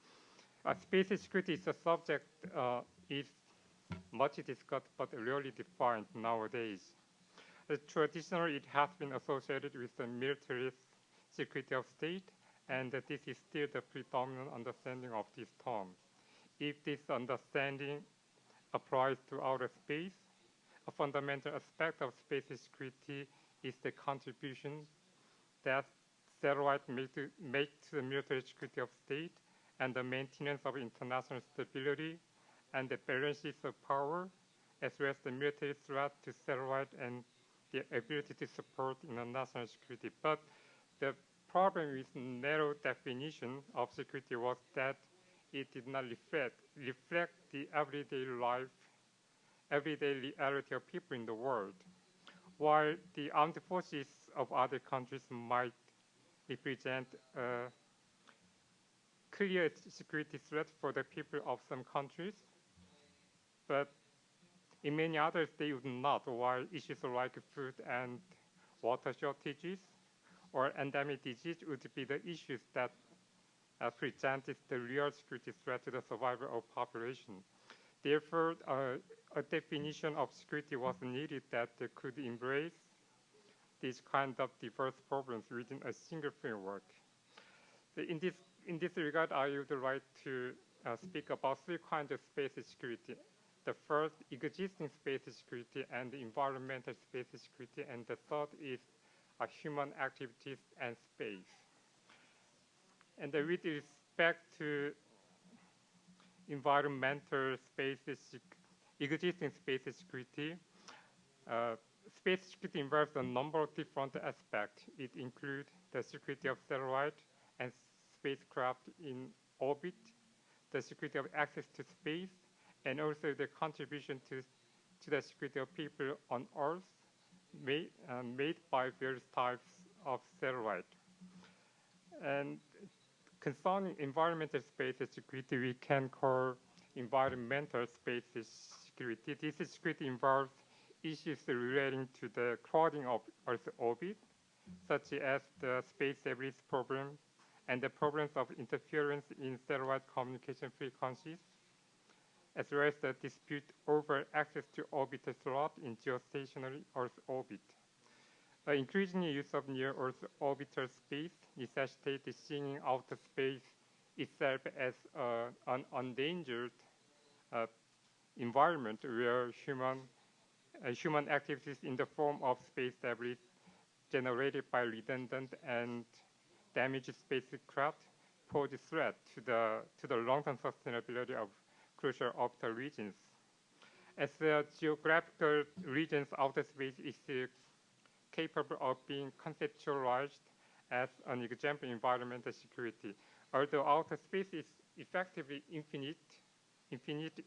Space security is a subject is much discussed but rarely defined nowadays. Traditionally, it has been associated with the military security of state, and this is still the predominant understanding of this term. If this understanding applies to outer space, a fundamental aspect of space security is the contribution that satellites make to the military security of state and the maintenance of international stability and the balances of power, as well as the military threat to satellite and the ability to support international security. But the problem with narrow definition of security was that it did not reflect the everyday reality of people in the world. While the armed forces of other countries might represent a clear security threat for the people of some countries, but in many others they would not, while issues like food and water shortages or endemic disease would be the issues that presented the real security threat to the survival of population. Therefore, a definition of security was needed that could embrace these kind of diverse problems within a single framework. So in this regard, I would like to speak about three kinds of space security. The first, existing space security and environmental space security, and the third is human activities and space. And with respect to environmental spaces, existing space security, space security involves a number of different aspects. It includes the security of satellite and spacecraft in orbit, the security of access to space, and also the contribution to the security of people on Earth made by various types of satellite. And concerning environmental space security, we can call environmental space security. This security involves issues relating to the crowding of Earth's orbit, such as the space debris problem and the problems of interference in satellite communication frequencies, as well as the dispute over access to orbital slot in geostationary Earth orbit. Increasing use of near-Earth orbital space necessitates seeing outer space itself as an endangered environment where human activities in the form of space debris generated by redundant and damaged spacecraft pose a threat to the long-term sustainability of crucial orbital regions. As the geographical regions outer space is capable of being conceptualized as an example environmental security, although outer space is effectively infinite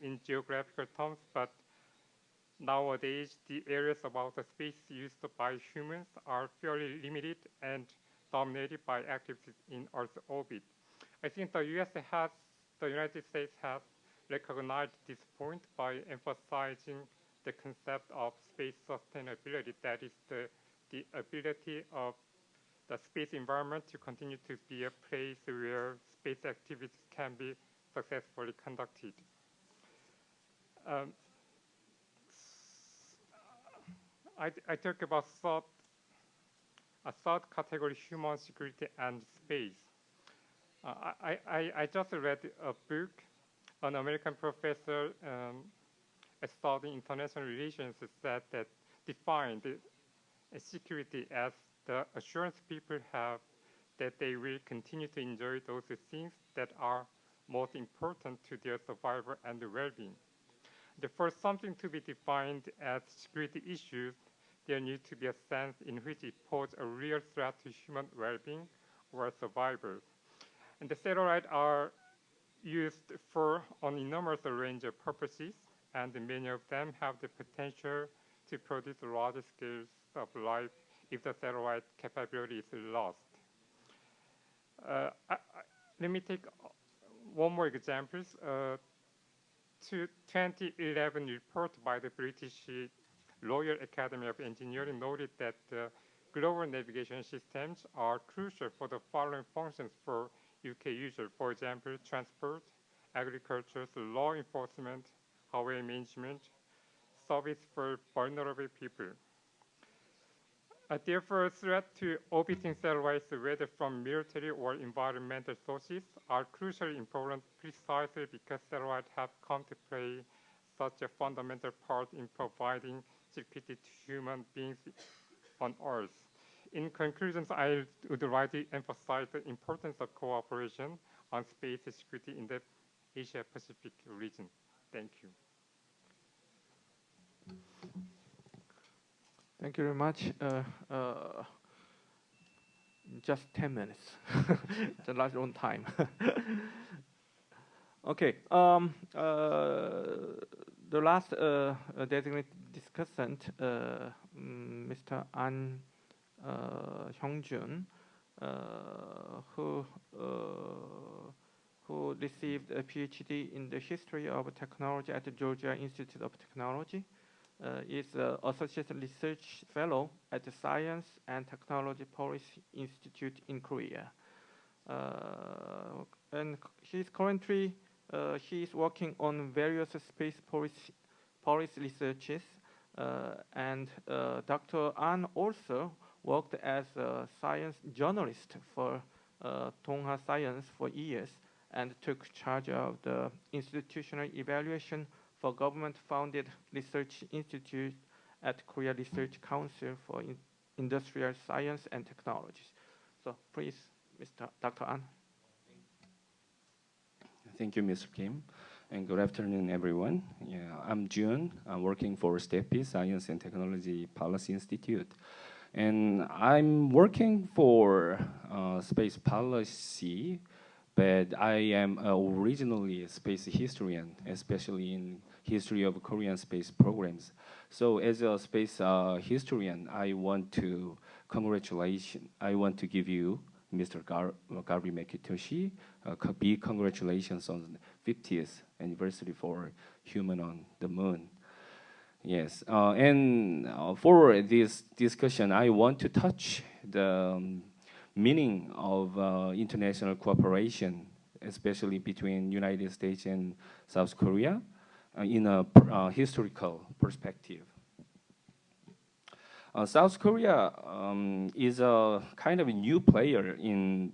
in geographical terms, but nowadays the areas of outer space used by humans are fairly limited and dominated by activities in Earth orbit. I think the United States has recognized this point by emphasizing the concept of space sustainability, that is the ability of the space environment to continue to be a place where space activities can be successfully conducted. I talk about a third category, human security and space. I just read a book. An American professor studying international relations said that defined security as the assurance people have that they will continue to enjoy those things that are most important to their survival and well-being. For something to be defined as security issues, there needs to be a sense in which it poses a real threat to human well-being or survival. And the satellites are used for an enormous range of purposes, and many of them have the potential to produce large scales of life if the satellite capability is lost. Let me take one more example. 2011 report by the British Royal Academy of Engineering noted that global navigation systems are crucial for the following functions for UK users. For example, transport, agriculture, law enforcement, highway management, service for vulnerable people. Therefore, threats to orbiting satellites, whether from military or environmental sources, are crucially important precisely because satellites have come to play such a fundamental part in providing security to human beings on Earth. In conclusion, I would like to emphasize the importance of cooperation on space security in the Asia-Pacific region. Thank you. Thank you very much. Just 10 minutes. It's a lot on time. Okay. The last designated discussant, Mr. An Hyung-jun, who received a PhD in the history of technology at the Georgia Institute of Technology, is an Associate Research Fellow at the Science and Technology Policy Institute in Korea. and he's currently he's working on various space policy researches, and Dr. An also worked as a science journalist for Dongha Science for years and took charge of the institutional evaluation for government-funded research institute at Korea Research Council for Industrial Science and Technologies. So please, Dr. An. Thank you, Mr. Kim, and good afternoon, everyone. Yeah, I'm Jun. I'm working for STEPI, Science and Technology Policy Institute. And I'm working for space policy, but I am originally a space historian, especially in history of Korean space programs. So as a space historian, I want to give you, Mr. Gary Makitoshi, big congratulations on the 50th anniversary for Human on the Moon. Yes, and for this discussion, I want to touch the meaning of international cooperation, especially between United States and South Korea, in a historical perspective. South Korea is a kind of a new player in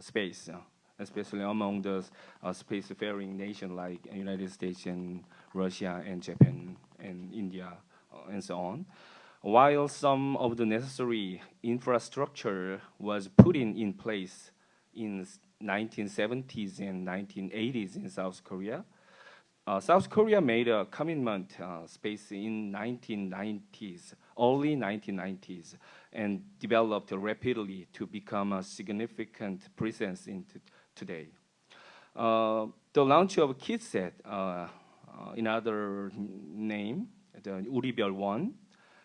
space, especially among the spacefaring nations like United States and Russia and Japan and India and so on. While some of the necessary infrastructure was put in place in 1970s and 1980s in South Korea, South Korea made a commitment space in 1990s, early 1990s, and developed rapidly to become a significant presence in today. The launch of KIDSAT, another name, the 우리별-1,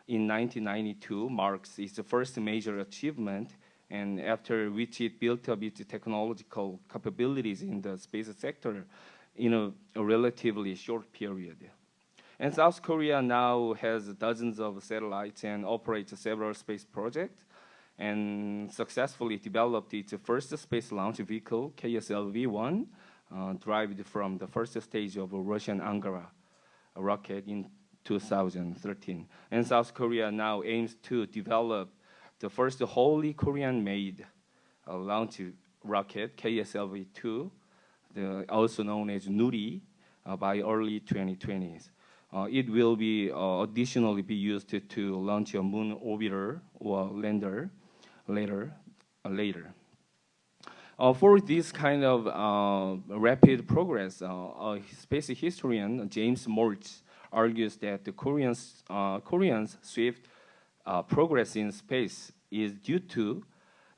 in 1992 marks its first major achievement, and after which it built up its technological capabilities in the space sector in a relatively short period. And South Korea now has dozens of satellites and operates several space projects, and successfully developed its first space launch vehicle, KSLV-1, derived from the first stage of a Russian Angara rocket in 2013. And South Korea now aims to develop the first wholly Korean-made launch rocket, KSLV-2, also known as Nuri, by early 2020s. It will be additionally be used to launch a moon orbiter or lander later. For this kind of rapid progress, space historian James Mortz argues that the Koreans' swift progress in space is due to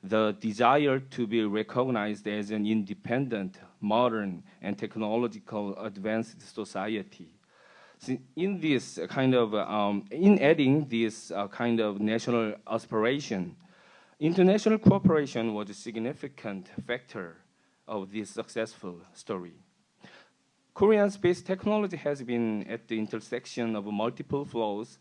the desire to be recognized as an independent, modern, and technological advanced society. In this kind of, in adding this kind of national aspiration, international cooperation was a significant factor of this successful story. Korean space technology has been at the intersection of multiple flows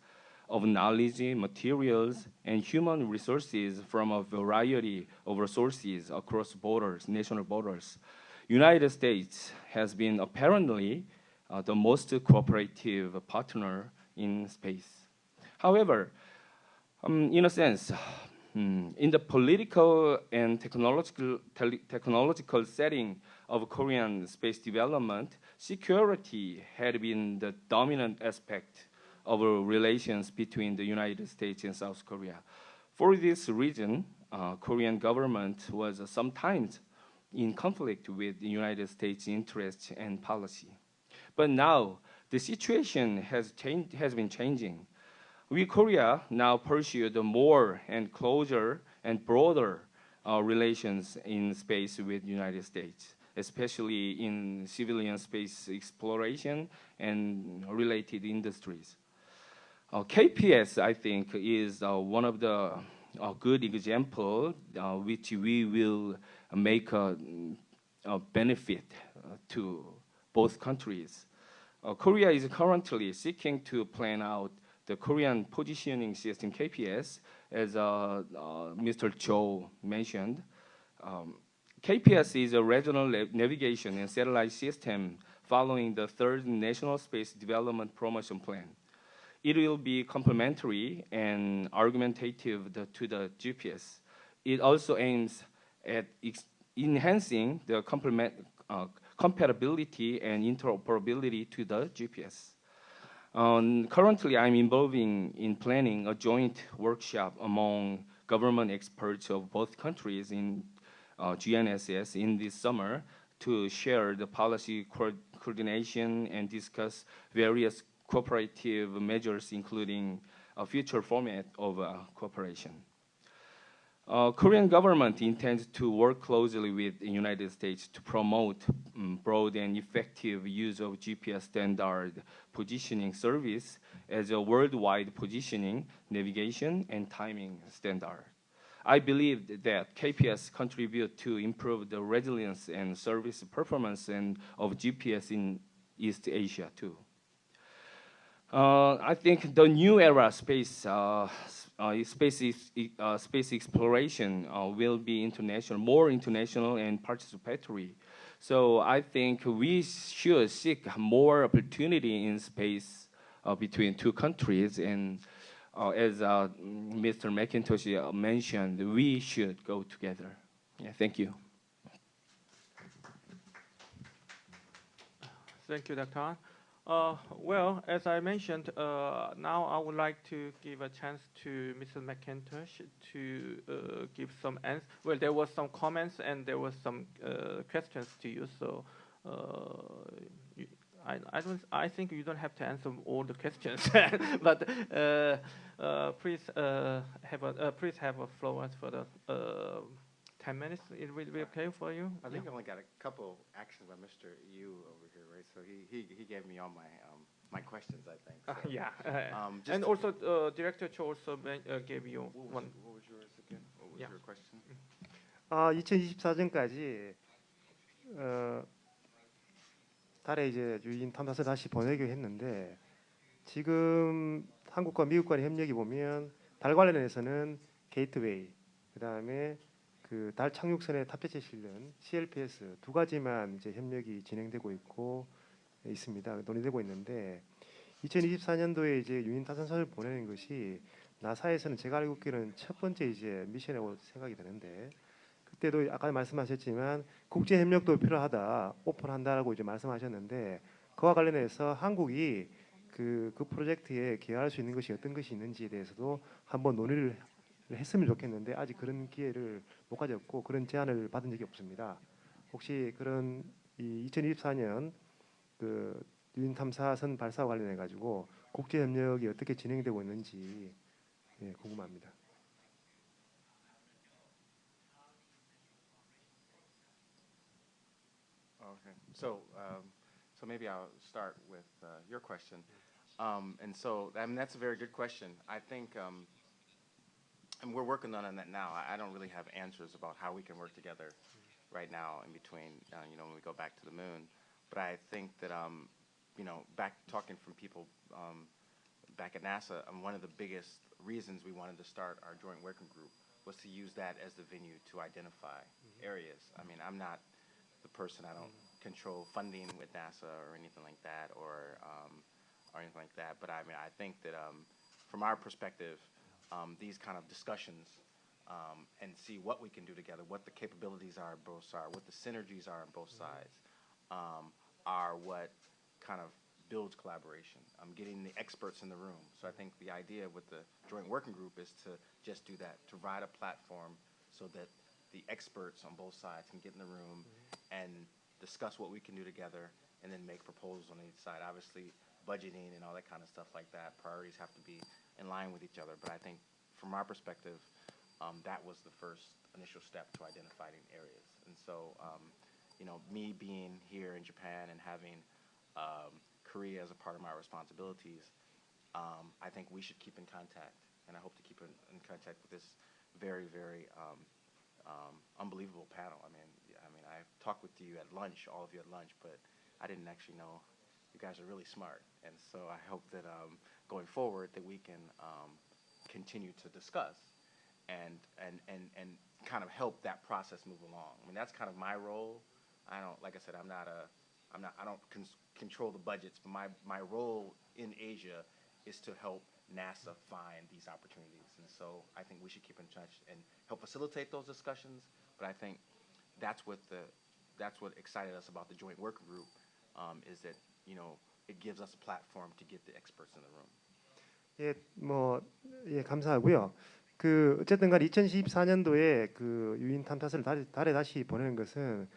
of knowledge, materials, and human resources from a variety of resources across borders, national borders. United States has been apparently the most cooperative partner in space. However, in a sense, in the political and technological setting of Korean space development, security had been the dominant aspect of relations between the United States and South Korea. For this reason, Korean government was sometimes in conflict with the United States' interests and policy. But now, the situation has been changing. We, Korea, now pursue the more and closer and broader relations in space with the United States, especially in civilian space exploration and related industries. KPS, I think, is one of the good example which we will make a benefit to both countries. Korea is currently seeking to plan out the Korean positioning system, KPS, as Mr. Cho mentioned. KPS is a regional navigation and satellite system following the third National Space Development Promotion Plan. It will be complementary and argumentative to the GPS. It also aims at enhancing the compatibility and interoperability to the GPS. Currently, I'm involving in planning a joint workshop among government experts of both countries in GNSS in this summer to share the policy coordination and discuss various cooperative measures, including a future format of cooperation. Korean government intends to work closely with the United States to promote broad and effective use of GPS standard positioning service as a worldwide positioning, navigation, and timing standard. I believe that KPS contribute to improve the resilience and service performance of GPS in East Asia too. I think the new era space exploration will be international, more international and participatory. So I think we should seek more opportunity in space between two countries. And as Mr. McIntosh mentioned, we should go together. Yeah, thank you. Thank you, Dr. Han. Well, as I mentioned, now I would like to give a chance to Mr. McIntosh to give some answers. Well, there was some comments and there was some questions to you. So I think you don't have to answer all the questions, but please have a floor for the 10 minutes. It will be okay for you? I think I only got a couple actions by Mr. Yu over here, right? So he gave me all my questions, I think. So, yeah. And also, Director Cho also gave you one. What was yours again? What was your question? 2024년까지 달에 이제 유인 탐사선 다시 보내기로 했는데 지금 한국과 미국 간의 협력이 보면 달 관련해서는 게이트웨이, 그다음에 그 달 착륙선에 탑재체 실는 CLPS 두 가지만 이제 협력이 진행되고 있습니다. 논의되고 있는데 2024년도에 이제 유인 탐사선을 보내는 것이 나사에서는 제가 알고 있기로는 첫 번째 이제 미션이라고 생각이 되는데 그때도 아까 말씀하셨지만 국제 협력도 필요하다, 오픈한다라고 이제 말씀하셨는데 그와 관련해서 한국이 그 프로젝트에 기여할 수 있는 것이 어떤 것이 있는지에 대해서도 한번 논의를 했으면 좋겠는데 아직 그런 기회를 못 가졌고 그런 제안을 받은 적이 없습니다. 혹시 그런 이 2024년 그 유인 탐사선 발사와 관련해 가지고 국제 협력이 어떻게 진행되고 있는지 궁금합니다. Okay, so maybe I'll start with your question, and so that's a very good question. I think, and we're working on that now. I don't really have answers about how we can work together right now in between, when we go back to the moon. But I think that, back talking from people back at NASA, one of the biggest reasons we wanted to start our joint working group was to use that as the venue to identify areas. I mean, I'm not the person, I don't control funding with NASA or anything like that, or anything like that. But I mean, I think that from our perspective, these kind of discussions and see what we can do together, what the capabilities are on both sides, what the synergies are on both sides, are what kind of builds collaboration. Getting the experts in the room. So I think the idea with the joint working group is to just do that, to provide a platform so that the experts on both sides can get in the room and discuss what we can do together and then make proposals on each side. Obviously, budgeting and all that kind of stuff like that, priorities have to be in line with each other. But I think from our perspective, that was the first initial step to identifying areas. And so, me being here in Japan and having Korea as a part of my responsibilities, I think we should keep in contact. And I hope to keep in contact with this very, very unbelievable panel. I mean, I talked with you at lunch, all of you at lunch, but I didn't actually know you guys are really smart. And so I hope that going forward that we can continue to discuss and kind of help that process move along. I mean, that's kind of my role. I don't, like I said, I don't control the budgets, but my role in Asia is to help NASA find these opportunities. And so I think we should keep in touch and help facilitate those discussions. But I think that's what excited us about the joint working group, is that, it gives us a platform to get the experts in the room. 예, 감사하고요. 어쨌든 간 2014년도에 유인 탐사선을 달에 다시 보내는 것은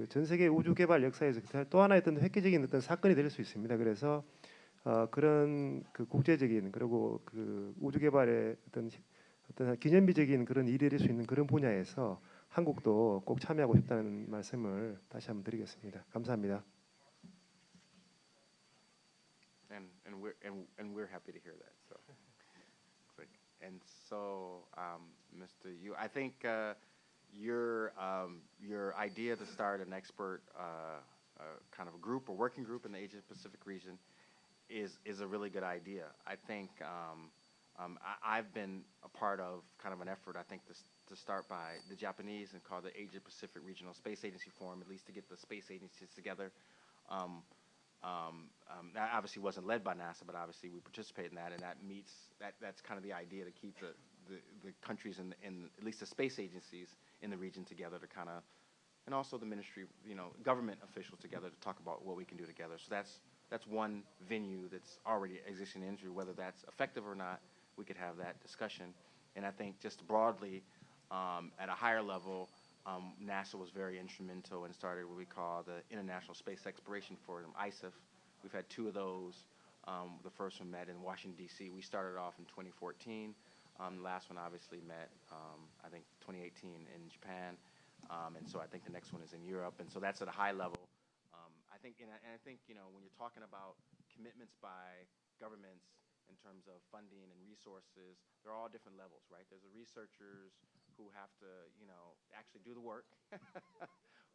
전 세계 우주 개발 역사에서 또 하나의 어떤 획기적인 어떤 사건이 될 수 있습니다. 그래서 그런 국제적인 그리고 우주 개발의 어떤 기념비적인 그런 일이 될 수 있는 그런 분야에서 한국도 꼭 참여하고 싶다는 말씀을 다시 한번 드리겠습니다. 감사합니다. And we're happy to hear that. So, Mr. Yu, I think your idea to start an expert kind of a group or working group in the Asia Pacific region is a really good idea. I think I've been a part of kind of an effort, I think, to start by the Japanese and called the Asia Pacific Regional Space Agency Forum, at least to get the space agencies together. That obviously wasn't led by NASA, but obviously we participate in that, and that's kind of the idea, to keep the countries and at least the space agencies in the region together to kind of, and also the ministry, government officials together to talk about what we can do together. So that's one venue that's already existing in Israel. Whether that's effective or not, we could have that discussion. And I think just broadly, at a higher level, NASA was very instrumental and started what we call the International Space Exploration Forum, ISEF. We've had 2 of those. The first one met in Washington, D.C. We started off in 2014. The last one obviously met, I think, 2018 in Japan. And so I think the next one is in Europe. And so that's at a high level. I think when you're talking about commitments by governments in terms of funding and resources, they're all different levels, right? There's the researchers who have to, actually do the work,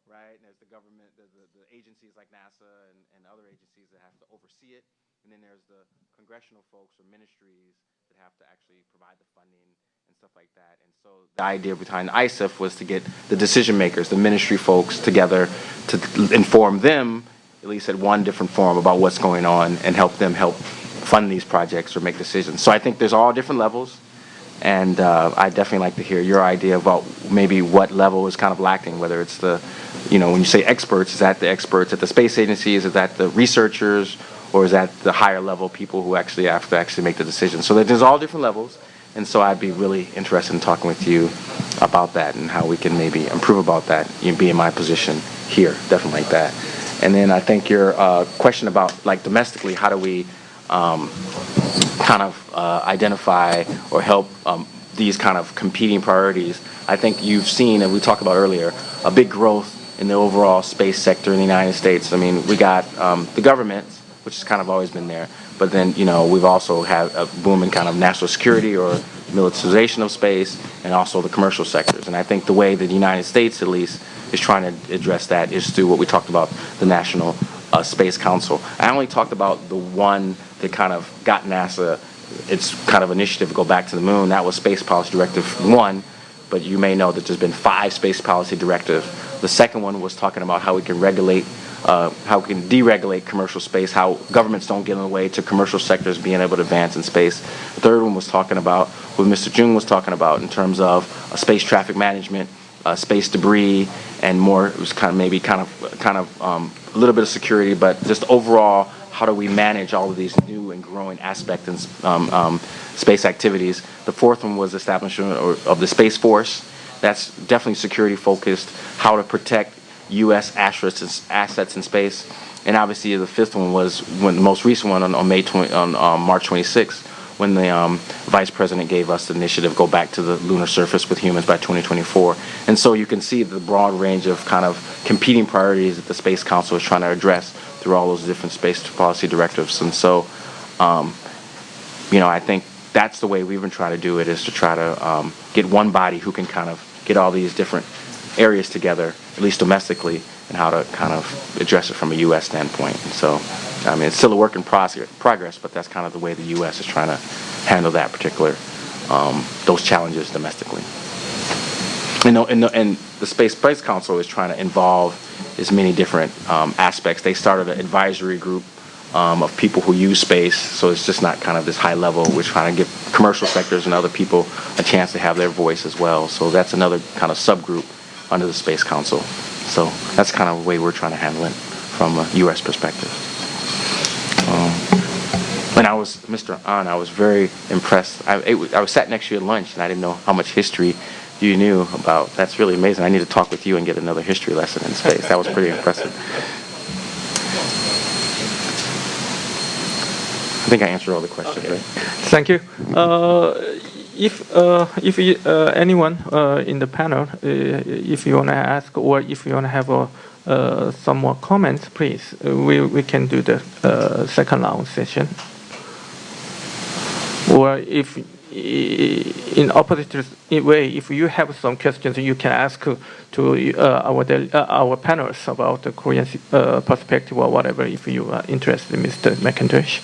right? And there's the government, the agencies like NASA and other agencies that have to oversee it. And then there's the congressional folks or ministries that have to actually provide the funding and stuff like that. And so the idea behind ISEF was to get the decision makers, the ministry folks together to inform them, at least at one different forum, about what's going on and help them fund these projects or make decisions. So I think there's all different levels. And I'd definitely like to hear your idea about maybe what level is kind of lacking, whether it's when you say experts, is that the experts at the space agencies, is that the researchers, or is that the higher level people who actually have to make the decision? So there's all different levels, and so I'd be really interested in talking with you about that and how we can maybe improve about that, be in my position here, definitely like that. And then I think your question about, like, domestically, how do we kind of identify or help these kind of competing priorities. I think you've seen, and we talked about earlier, a big growth in the overall space sector in the United States. I mean, we got the government, which has kind of always been there, but then, we've also had a boom in kind of national security or militarization of space, and also the commercial sectors. And I think the way that the United States, at least, is trying to address that is through what we talked about, the National Space Council. I only talked about the one that kind of got NASA its kind of initiative to go back to the moon. That was Space Policy Directive 1, but you may know that there's been 5 space policy directives. The second one was talking about how we can deregulate commercial space, how governments don't get in the way to commercial sectors being able to advance in space. The third one was talking about what Mr. Jung was talking about in terms of space traffic management, space debris, and more. It was kind of a little bit of security, but just overall, how do we manage all of these new and growing aspects in space activities? The fourth one was establishment of the Space Force. That's definitely security focused, how to protect U.S. assets in space. And obviously the fifth one was the most recent one on March 26th, when the Vice President gave us the initiative, go back to the lunar surface with humans by 2024. And so you can see the broad range of kind of competing priorities that the Space Council is trying to address through all those different space policy directives. And so, I think that's the way we've been trying to do it, is to try to get one body who can kind of get all these different areas together, at least domestically, and how to kind of address it from a U.S. standpoint. And so, I mean, it's still a work in progress, but that's kind of the way the U.S. is trying to handle that particular, those challenges domestically. And the Space Council is trying to involve as many different aspects. They started an advisory group of people who use space, so it's just not kind of this high level. We're trying to give commercial sectors and other people a chance to have their voice as well. So that's another kind of subgroup under the Space Council. So that's kind of the way we're trying to handle it from a U.S. perspective. And Mr. An, I was very impressed. I was sat next to you at lunch, and I didn't know how much history you knew about. That's really amazing. I need to talk with you and get another history lesson in space. That was pretty impressive. I think I answered all the questions, right? Thank you. If anyone in the panel, if you want to ask or if you want to have some more comments, please, we can do the second round session. Or if in opposite way, if you have some questions, you can ask to our panelists about the Korean perspective or whatever. If you are interested, Mr. McIntosh.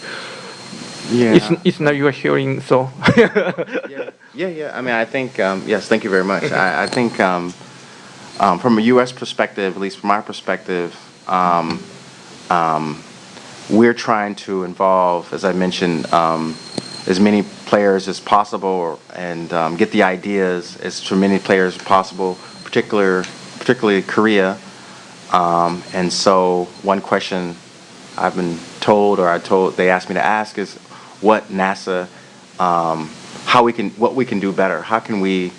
Yeah. It's not your hearing, so. Yeah. I mean, I think yes. Thank you very much. I think from a U.S. perspective, at least from my perspective, we're trying to involve, as I mentioned, as many players as possible, and get the ideas as to many players as possible, particularly Korea. And so one question I've been told, they asked me to ask is what NASA, what we can do better. How can we,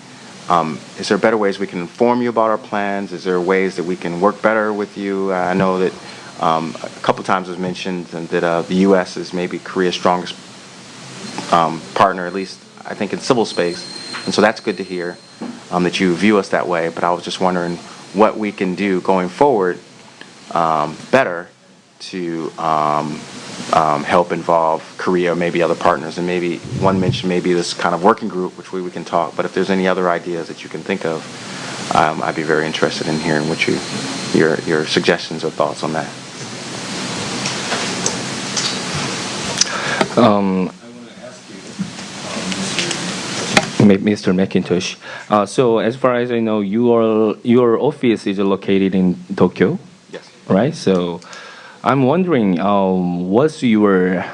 is there better ways we can inform you about our plans? Is there ways that we can work better with you? I know that a couple times it was mentioned that the U.S. is maybe Korea's strongest partner, at least I think in civil space, and so that's good to hear that you view us that way. But I was just wondering what we can do going forward better to help involve Korea or maybe other partners, and maybe one mentioned maybe this kind of working group, which we can talk. But if there's any other ideas that you can think of, I'd be very interested in hearing what your suggestions or thoughts on that. Mr. McIntosh. So as far as I know, your office is located in Tokyo. Yes. Right. So I'm wondering, what's your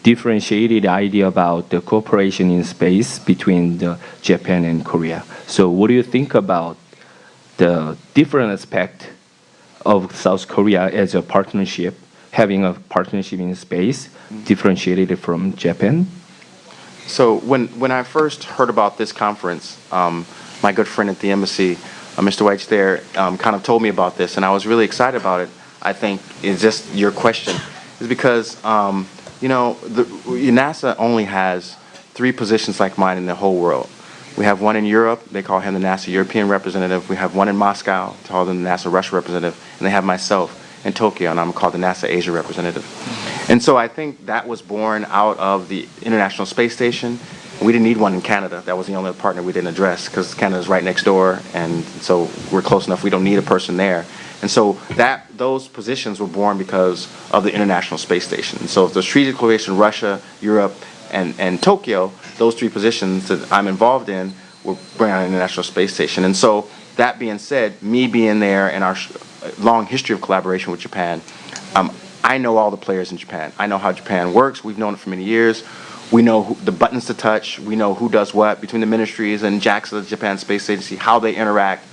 differentiated idea about the cooperation in space between Japan and Korea? So what do you think about the different aspect of South Korea as a partnership, having a partnership in space, differentiated from Japan? So when I first heard about this conference, my good friend at the embassy, Mr. Weitz there, kind of told me about this, and I was really excited about it. I think is just your question is because NASA only has 3 positions like mine in the whole world. We have one in Europe, they call him the NASA European representative. We have one in Moscow, called him the NASA Russia representative, and they have myself in Tokyo, and I'm called the NASA Asia representative. And so I think that was born out of the International Space Station. We didn't need one in Canada. That was the only partner we didn't address because Canada's right next door, and so we're close enough. We don't need a person there. And so those positions were born because of the International Space Station. And so the strategic coalition, Russia, Europe, and Tokyo, those 3 positions that I'm involved in were bring on the International Space Station. And so that being said, me being there and our long history of collaboration with Japan, I know all the players in Japan. I know how Japan works. We've known it for many years. We know the buttons to touch. We know who does what between the ministries and JAXA, the Japan Space Agency, how they interact.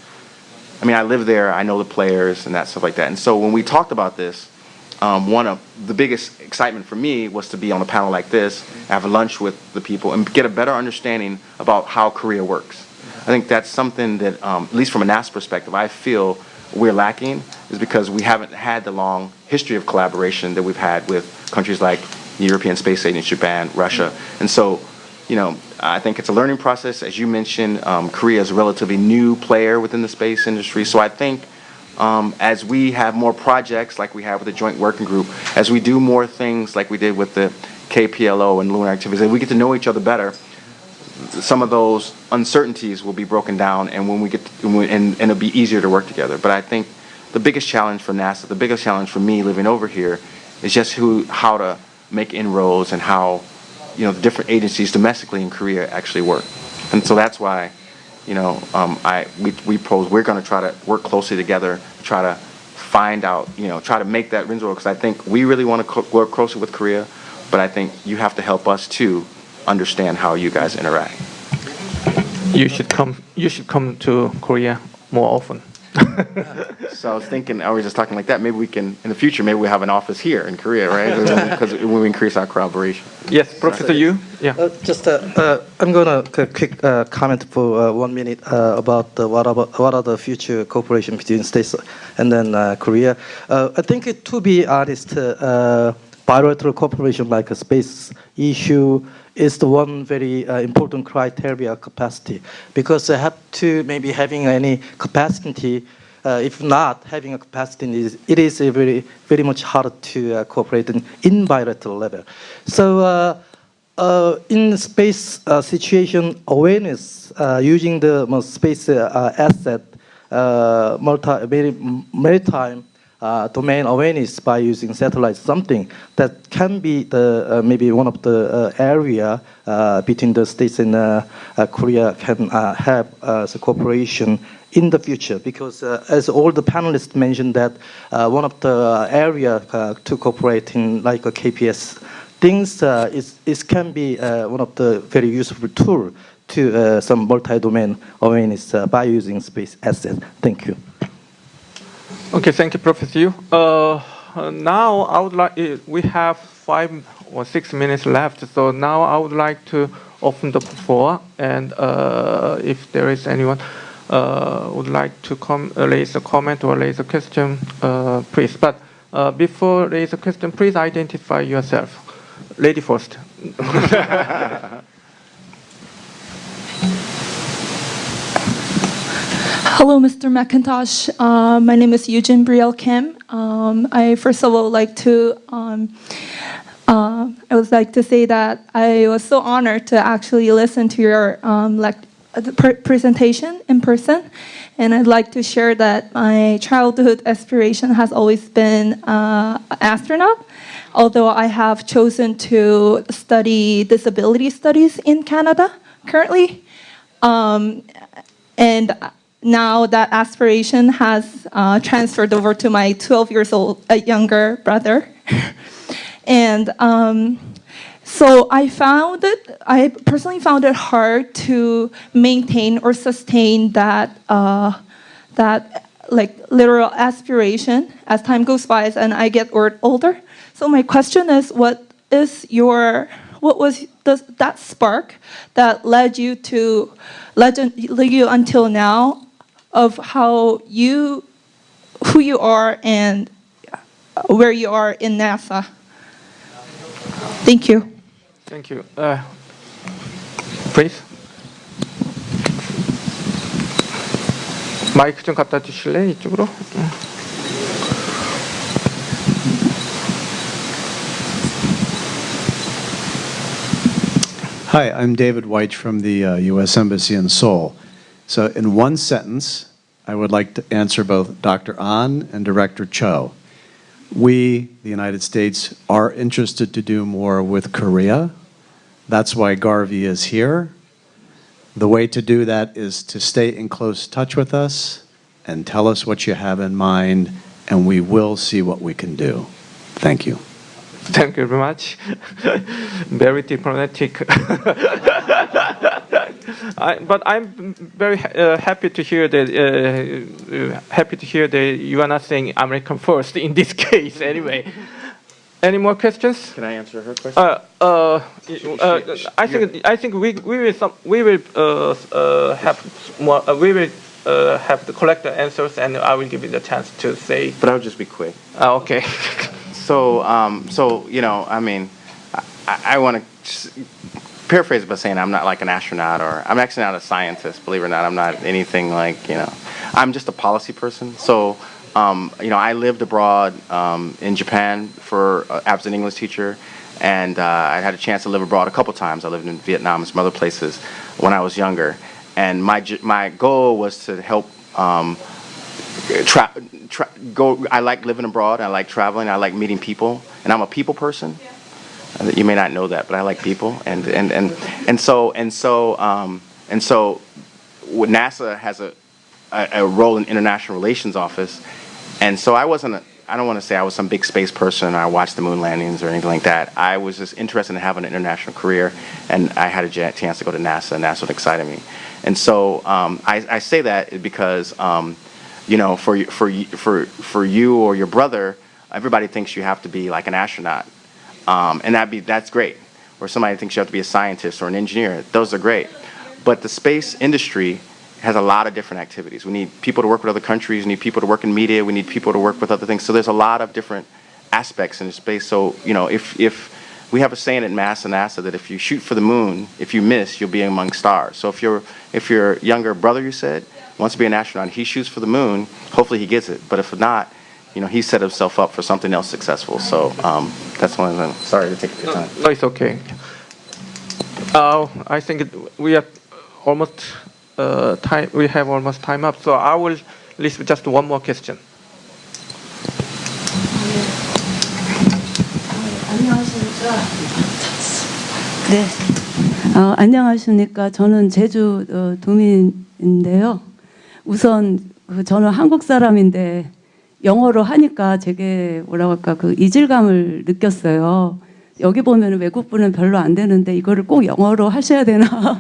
I mean, I live there. I know the players and that stuff like that. And so when we talked about this, one of the biggest excitement for me was to be on a panel like this, have a lunch with the people, and get a better understanding about how Korea works. I think that's something that, at least from a NASA perspective, I feel we're lacking, is because we haven't had the long history of collaboration that we've had with countries like the European Space Agency, Japan, Russia. And so, I think it's a learning process. As you mentioned, Korea is a relatively new player within the space industry. So I think as we have more projects like we have with the Joint Working Group, as we do more things like we did with the KPLO and lunar activities, and we get to know each other better, some of those uncertainties will be broken down, and and it'll be easier to work together. But I think the biggest challenge for NASA, the biggest challenge for me living over here, is just how to make inroads and how the different agencies domestically in Korea actually work. And so that's why we pose we're going to try to work closely together, try to find out, try to make that Rinzo, because I think we really want to work closely with Korea, but I think you have to help us to understand how you guys interact. You should come to Korea more often. So I was thinking, I was just talking like that. Maybe we can, in the future, maybe we have an office here in Korea, right? Because when we increase our collaboration. Yes, Professor Yu. Yeah. I'm gonna quick comment for 1 minute about what are the future cooperation between states and then Korea. I think, to be honest, bilateral cooperation like a space issue is the one very important criteria capacity, because they have to maybe having any capacity. If not having a capacity, it is very very much hard to cooperate in bilateral level. So in space situation awareness, using the space asset, maritime domain awareness by using satellites, something that can be the maybe one of the area between the states and Korea can have the cooperation in the future, because as all the panelists mentioned that one of the area to cooperate in like a KPS things is can be one of the very useful tool to some multi-domain awareness by using space assets. Thank you. Okay, thank you, Professor Yu. Now I would like, we have 5 or 6 minutes left, so now I would like to open the floor, and if there is anyone would like to raise a comment or raise a question, please. But before raise a question, please identify yourself. Lady first. Hello, Mr. McIntosh. My name is Eugene Brielle Kim. I first of all I would like to say that I was so honored to actually listen to your presentation in person, and I'd like to share that my childhood aspiration has always been astronaut, although I have chosen to study disability studies in Canada currently. And now that aspiration has transferred over to my 12 years old younger brother. And so I personally found it hard to maintain or sustain that like literal aspiration as time goes by and I get older. So my question is, what was that spark that led you until now of who you are and where you are in NASA? Thank you. Thank you. Please. 마이크 좀 갖다 주실래? 이쪽으로. Hi, I'm David White from the U.S. Embassy in Seoul. So in one sentence, I would like to answer both Dr. An and Director Cho. We, the United States, are interested to do more with Korea. That's why Garvey is here. The way to do that is to stay in close touch with us and tell us what you have in mind, and we will see what we can do. Thank you. Thank you very much. Very diplomatic. But I'm very happy to hear that you are not saying American first in this case. Anyway, any more questions? Can I answer her question? I think we will have more. We will have to collect the answers, and I will give you the chance to say. But I'll just be quick. Okay. So I mean, I want to paraphrase by saying I'm not like an astronaut, or I'm actually not a scientist, believe it or not. I'm not anything like, I'm just a policy person. So, I lived abroad in Japan as an English teacher, and I had a chance to live abroad a couple times. I lived in Vietnam and some other places when I was younger. And my goal was to help I like living abroad. I like traveling. I like meeting people, and I'm a people person. You may not know that, but I like people, and so NASA has a role in international relations office, and so I don't want to say I was some big space person. I watched the moon landings or anything like that. I was just interested in having an international career, and I had a chance to go to NASA, and that's what excited me. And so I say that because you know, for you or your brother, everybody thinks you have to be like an astronaut, and that's great. Or somebody thinks you have to be a scientist or an engineer. Those are great. But the space industry has a lot of different activities. We need people to work with other countries. We need people to work in media. We need people to work with other things. So there's a lot of different aspects in space. So, you know, if we have a saying at NASA that if you shoot for the moon, if you miss, you'll be among stars. So if your younger brother, you said, wants to be an astronaut, he shoots for the moon, hopefully he gets it. But if not, you know, he set himself up for something else successful. So that's one of them. Sorry to take your time. No, it's okay. I think we are almost time. We have almost time up. So I will list just one more question. 네. 안녕하십니까. 저는 제주 도민인데요. 우선 저는 한국 사람인데 영어로 하니까 되게 뭐라고 할까 그 이질감을 느꼈어요. 여기 보면 외국분은 별로 안 되는데 이거를 꼭 영어로 하셔야 되나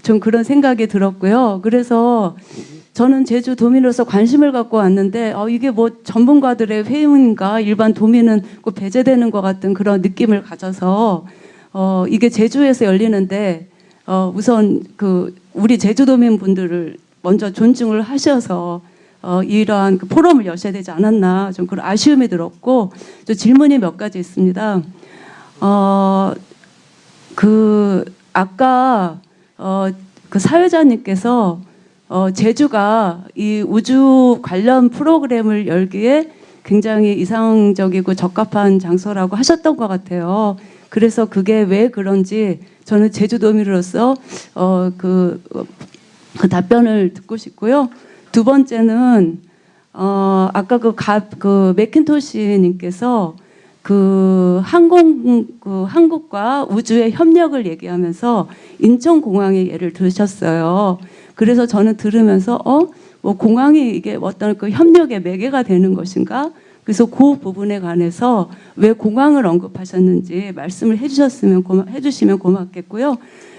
좀 그런 생각이 들었고요. 그래서 저는 제주 도민으로서 관심을 갖고 왔는데 이게 뭐 전문가들의 회의인가 일반 도민은 꼭 배제되는 것 같은 그런 느낌을 가져서 이게 제주에서 열리는데 우선 그 우리 제주도민 분들을 먼저 존중을 하셔서 이러한 그 포럼을 여셔야 되지 않았나 좀 그런 아쉬움이 들었고 또 질문이 몇 가지 있습니다. 그 아까 그 사회자님께서 제주가 이 우주 관련 프로그램을 열기에 굉장히 이상적이고 적합한 장소라고 하셨던 것 같아요. 그래서 그게 왜 그런지 저는 제주도민으로서 그 답변을 듣고 싶고요. 두 번째는 아까 그 맥킨토시님께서 그 한국과 우주의 협력을 얘기하면서 인천공항의 예를 들으셨어요. 그래서 저는 들으면서 뭐 공항이 이게 어떤 그 협력의 매개가 되는 것인가? 그래서 그 부분에 관해서 왜 공항을 언급하셨는지 말씀을 해주시면 고맙겠고요.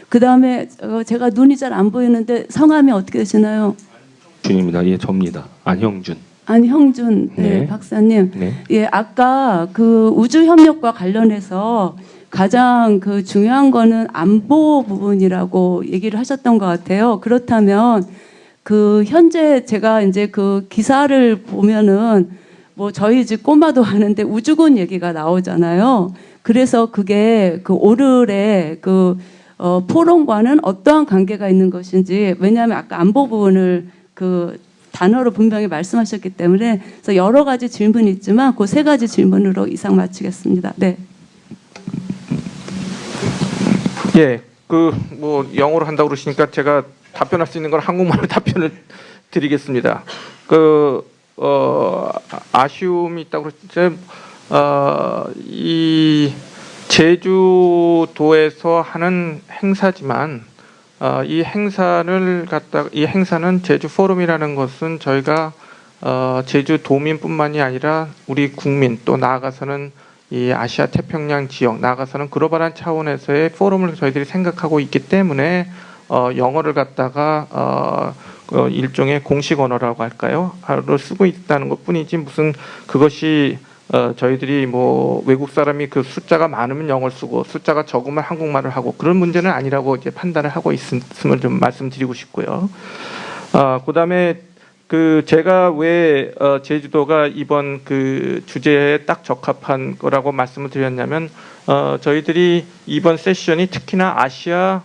그 다음에 제가 눈이 잘 안 보이는데 성함이 어떻게 되시나요? 준입니다. 예, 접니다. 안형준. 안형준 네, 박사님. 네. 예, 아까 그 우주 협력과 관련해서 가장 그 중요한 거는 안보 부분이라고 얘기를 하셨던 것 같아요. 그렇다면 그 현재 제가 이제 그 기사를 보면은 뭐 저희 집 꼬마도 하는데 우주군 얘기가 나오잖아요. 그래서 그게 그 오를의 그 포럼과는 어떠한 관계가 있는 것인지, 왜냐하면 아까 안보 부분을 그 단어로 분명히 말씀하셨기 때문에 그래서 여러 가지 질문이 있지만 그 세 가지 질문으로 이상 마치겠습니다. 네. 예, 그 뭐 영어로 한다고 그러시니까 제가 답변할 수 있는 걸 한국말로 답변을 드리겠습니다. 그 아쉬움이 있다고 그랬죠. 이 제주도에서 하는 행사지만 이 행사는 제주 포럼이라는 것은 저희가 제주 도민뿐만이 아니라 우리 국민 또 나아가서는 이 아시아 태평양 지역 나아가서는 글로벌한 차원에서의 포럼을 저희들이 생각하고 있기 때문에 영어를 갖다가 일종의 공식 언어라고 할까요? 를 쓰고 있다는 것뿐이지 무슨 그것이 저희들이 뭐 외국 사람이 그 숫자가 많으면 영어를 쓰고 숫자가 적으면 한국말을 하고 그런 문제는 아니라고 이제 판단을 하고 있음을 좀 말씀드리고 싶고요. 그다음에 그 제가 왜 제주도가 이번 그 주제에 딱 적합한 거라고 말씀을 드렸냐면 저희들이 이번 세션이 특히나 아시아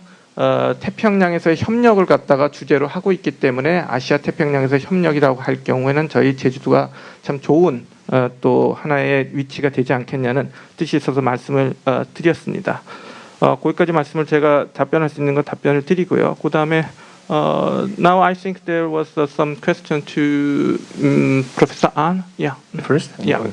태평양에서의 협력을 갖다가 주제로 하고 있기 때문에 아시아 태평양에서 협력이라고 할 경우에는 저희 제주도가 참 좋은 또 하나의 위치가 되지 않겠냐는 뜻이 있어서 말씀을 드렸습니다. 거기까지 말씀을 제가 답변할 수 있는 건 답변을 드리고요. 그 다음에 Now I think there was some question to Professor An. Yeah. First? Yeah.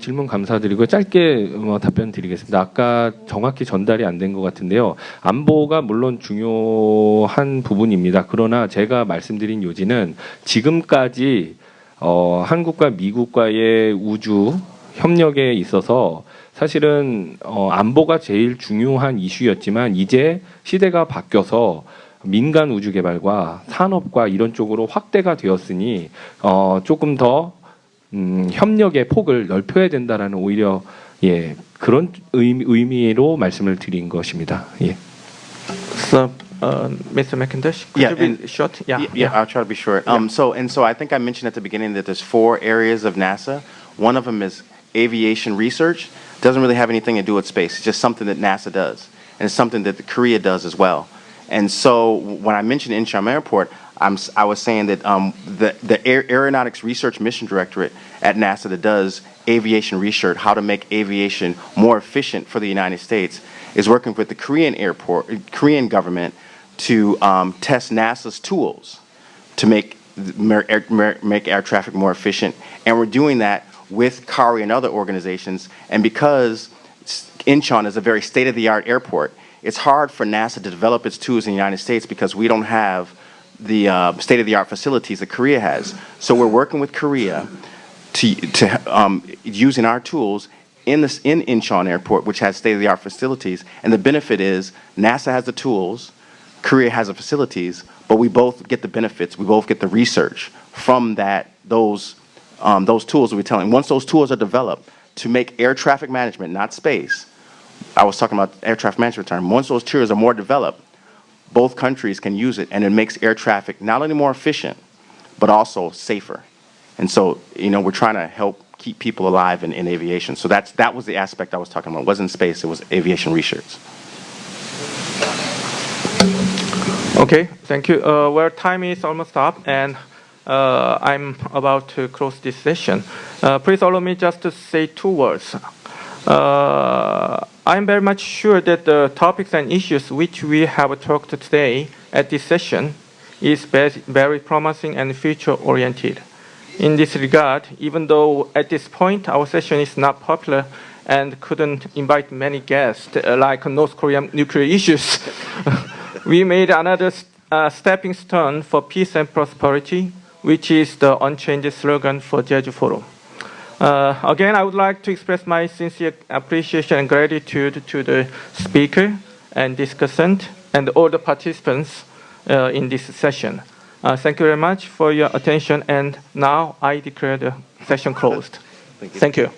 질문 감사드리고 짧게 답변 드리겠습니다. 아까 정확히 전달이 안 된 것 같은데요. 안보가 물론 중요한 부분입니다. 그러나 제가 말씀드린 요지는 지금까지 한국과 미국과의 우주 협력에 있어서 사실은 안보가 제일 중요한 이슈였지만 이제 시대가 바뀌어서 민간 우주 개발과 산업과 이런 쪽으로 확대가 되었으니 조금 더 협력의 폭을 넓혀야 된다라는 오히려 그런 의미로 말씀을 드린 것입니다. 예. So, Mr. McIntosh, could you be short? Yeah, I'll try to be short. So I think I mentioned at the beginning that there's 4 areas of NASA. One of them is aviation research. Doesn't really have anything to do with space. It's just something that NASA does, and it's something that Korea does as well. And so when I mentioned Incheon Airport, I was saying that the Aeronautics Research Mission Directorate at NASA that does aviation research, how to make aviation more efficient for the United States, is working with the Korean government to test NASA's tools to make air traffic more efficient. And we're doing that with Korea and other organizations. And because Incheon is a very state-of-the-art airport, it's hard for NASA to develop its tools in the United States because we don't have the state-of-the-art facilities that Korea has. So we're working with Korea to using our tools in Incheon Airport, which has state-of-the-art facilities. And the benefit is NASA has the tools, Korea has the facilities, but we both get the benefits. We both get the research from those tools that we're telling. Once those tools are developed to make air traffic management, not space, I was talking about air traffic management term. Once those tools are more developed, both countries can use it, and it makes air traffic not only more efficient, but also safer. And so, we're trying to help keep people alive in aviation. So that was the aspect I was talking about. It wasn't space, it was aviation research. Okay, thank you. Well, time is almost up, and I'm about to close this session. Please allow me just to say 2 words. I'm very much sure that the topics and issues which we have talked today at this session is very promising and future-oriented. In this regard, even though at this point our session is not popular and couldn't invite many guests like North Korean nuclear issues, we made another stepping stone for peace and prosperity, which is the unchanged slogan for Jeju Forum. Again, I would like to express my sincere appreciation and gratitude to the speaker and discussant and all the participants in this session. Thank you very much for your attention, and now I declare the session closed. Thank you.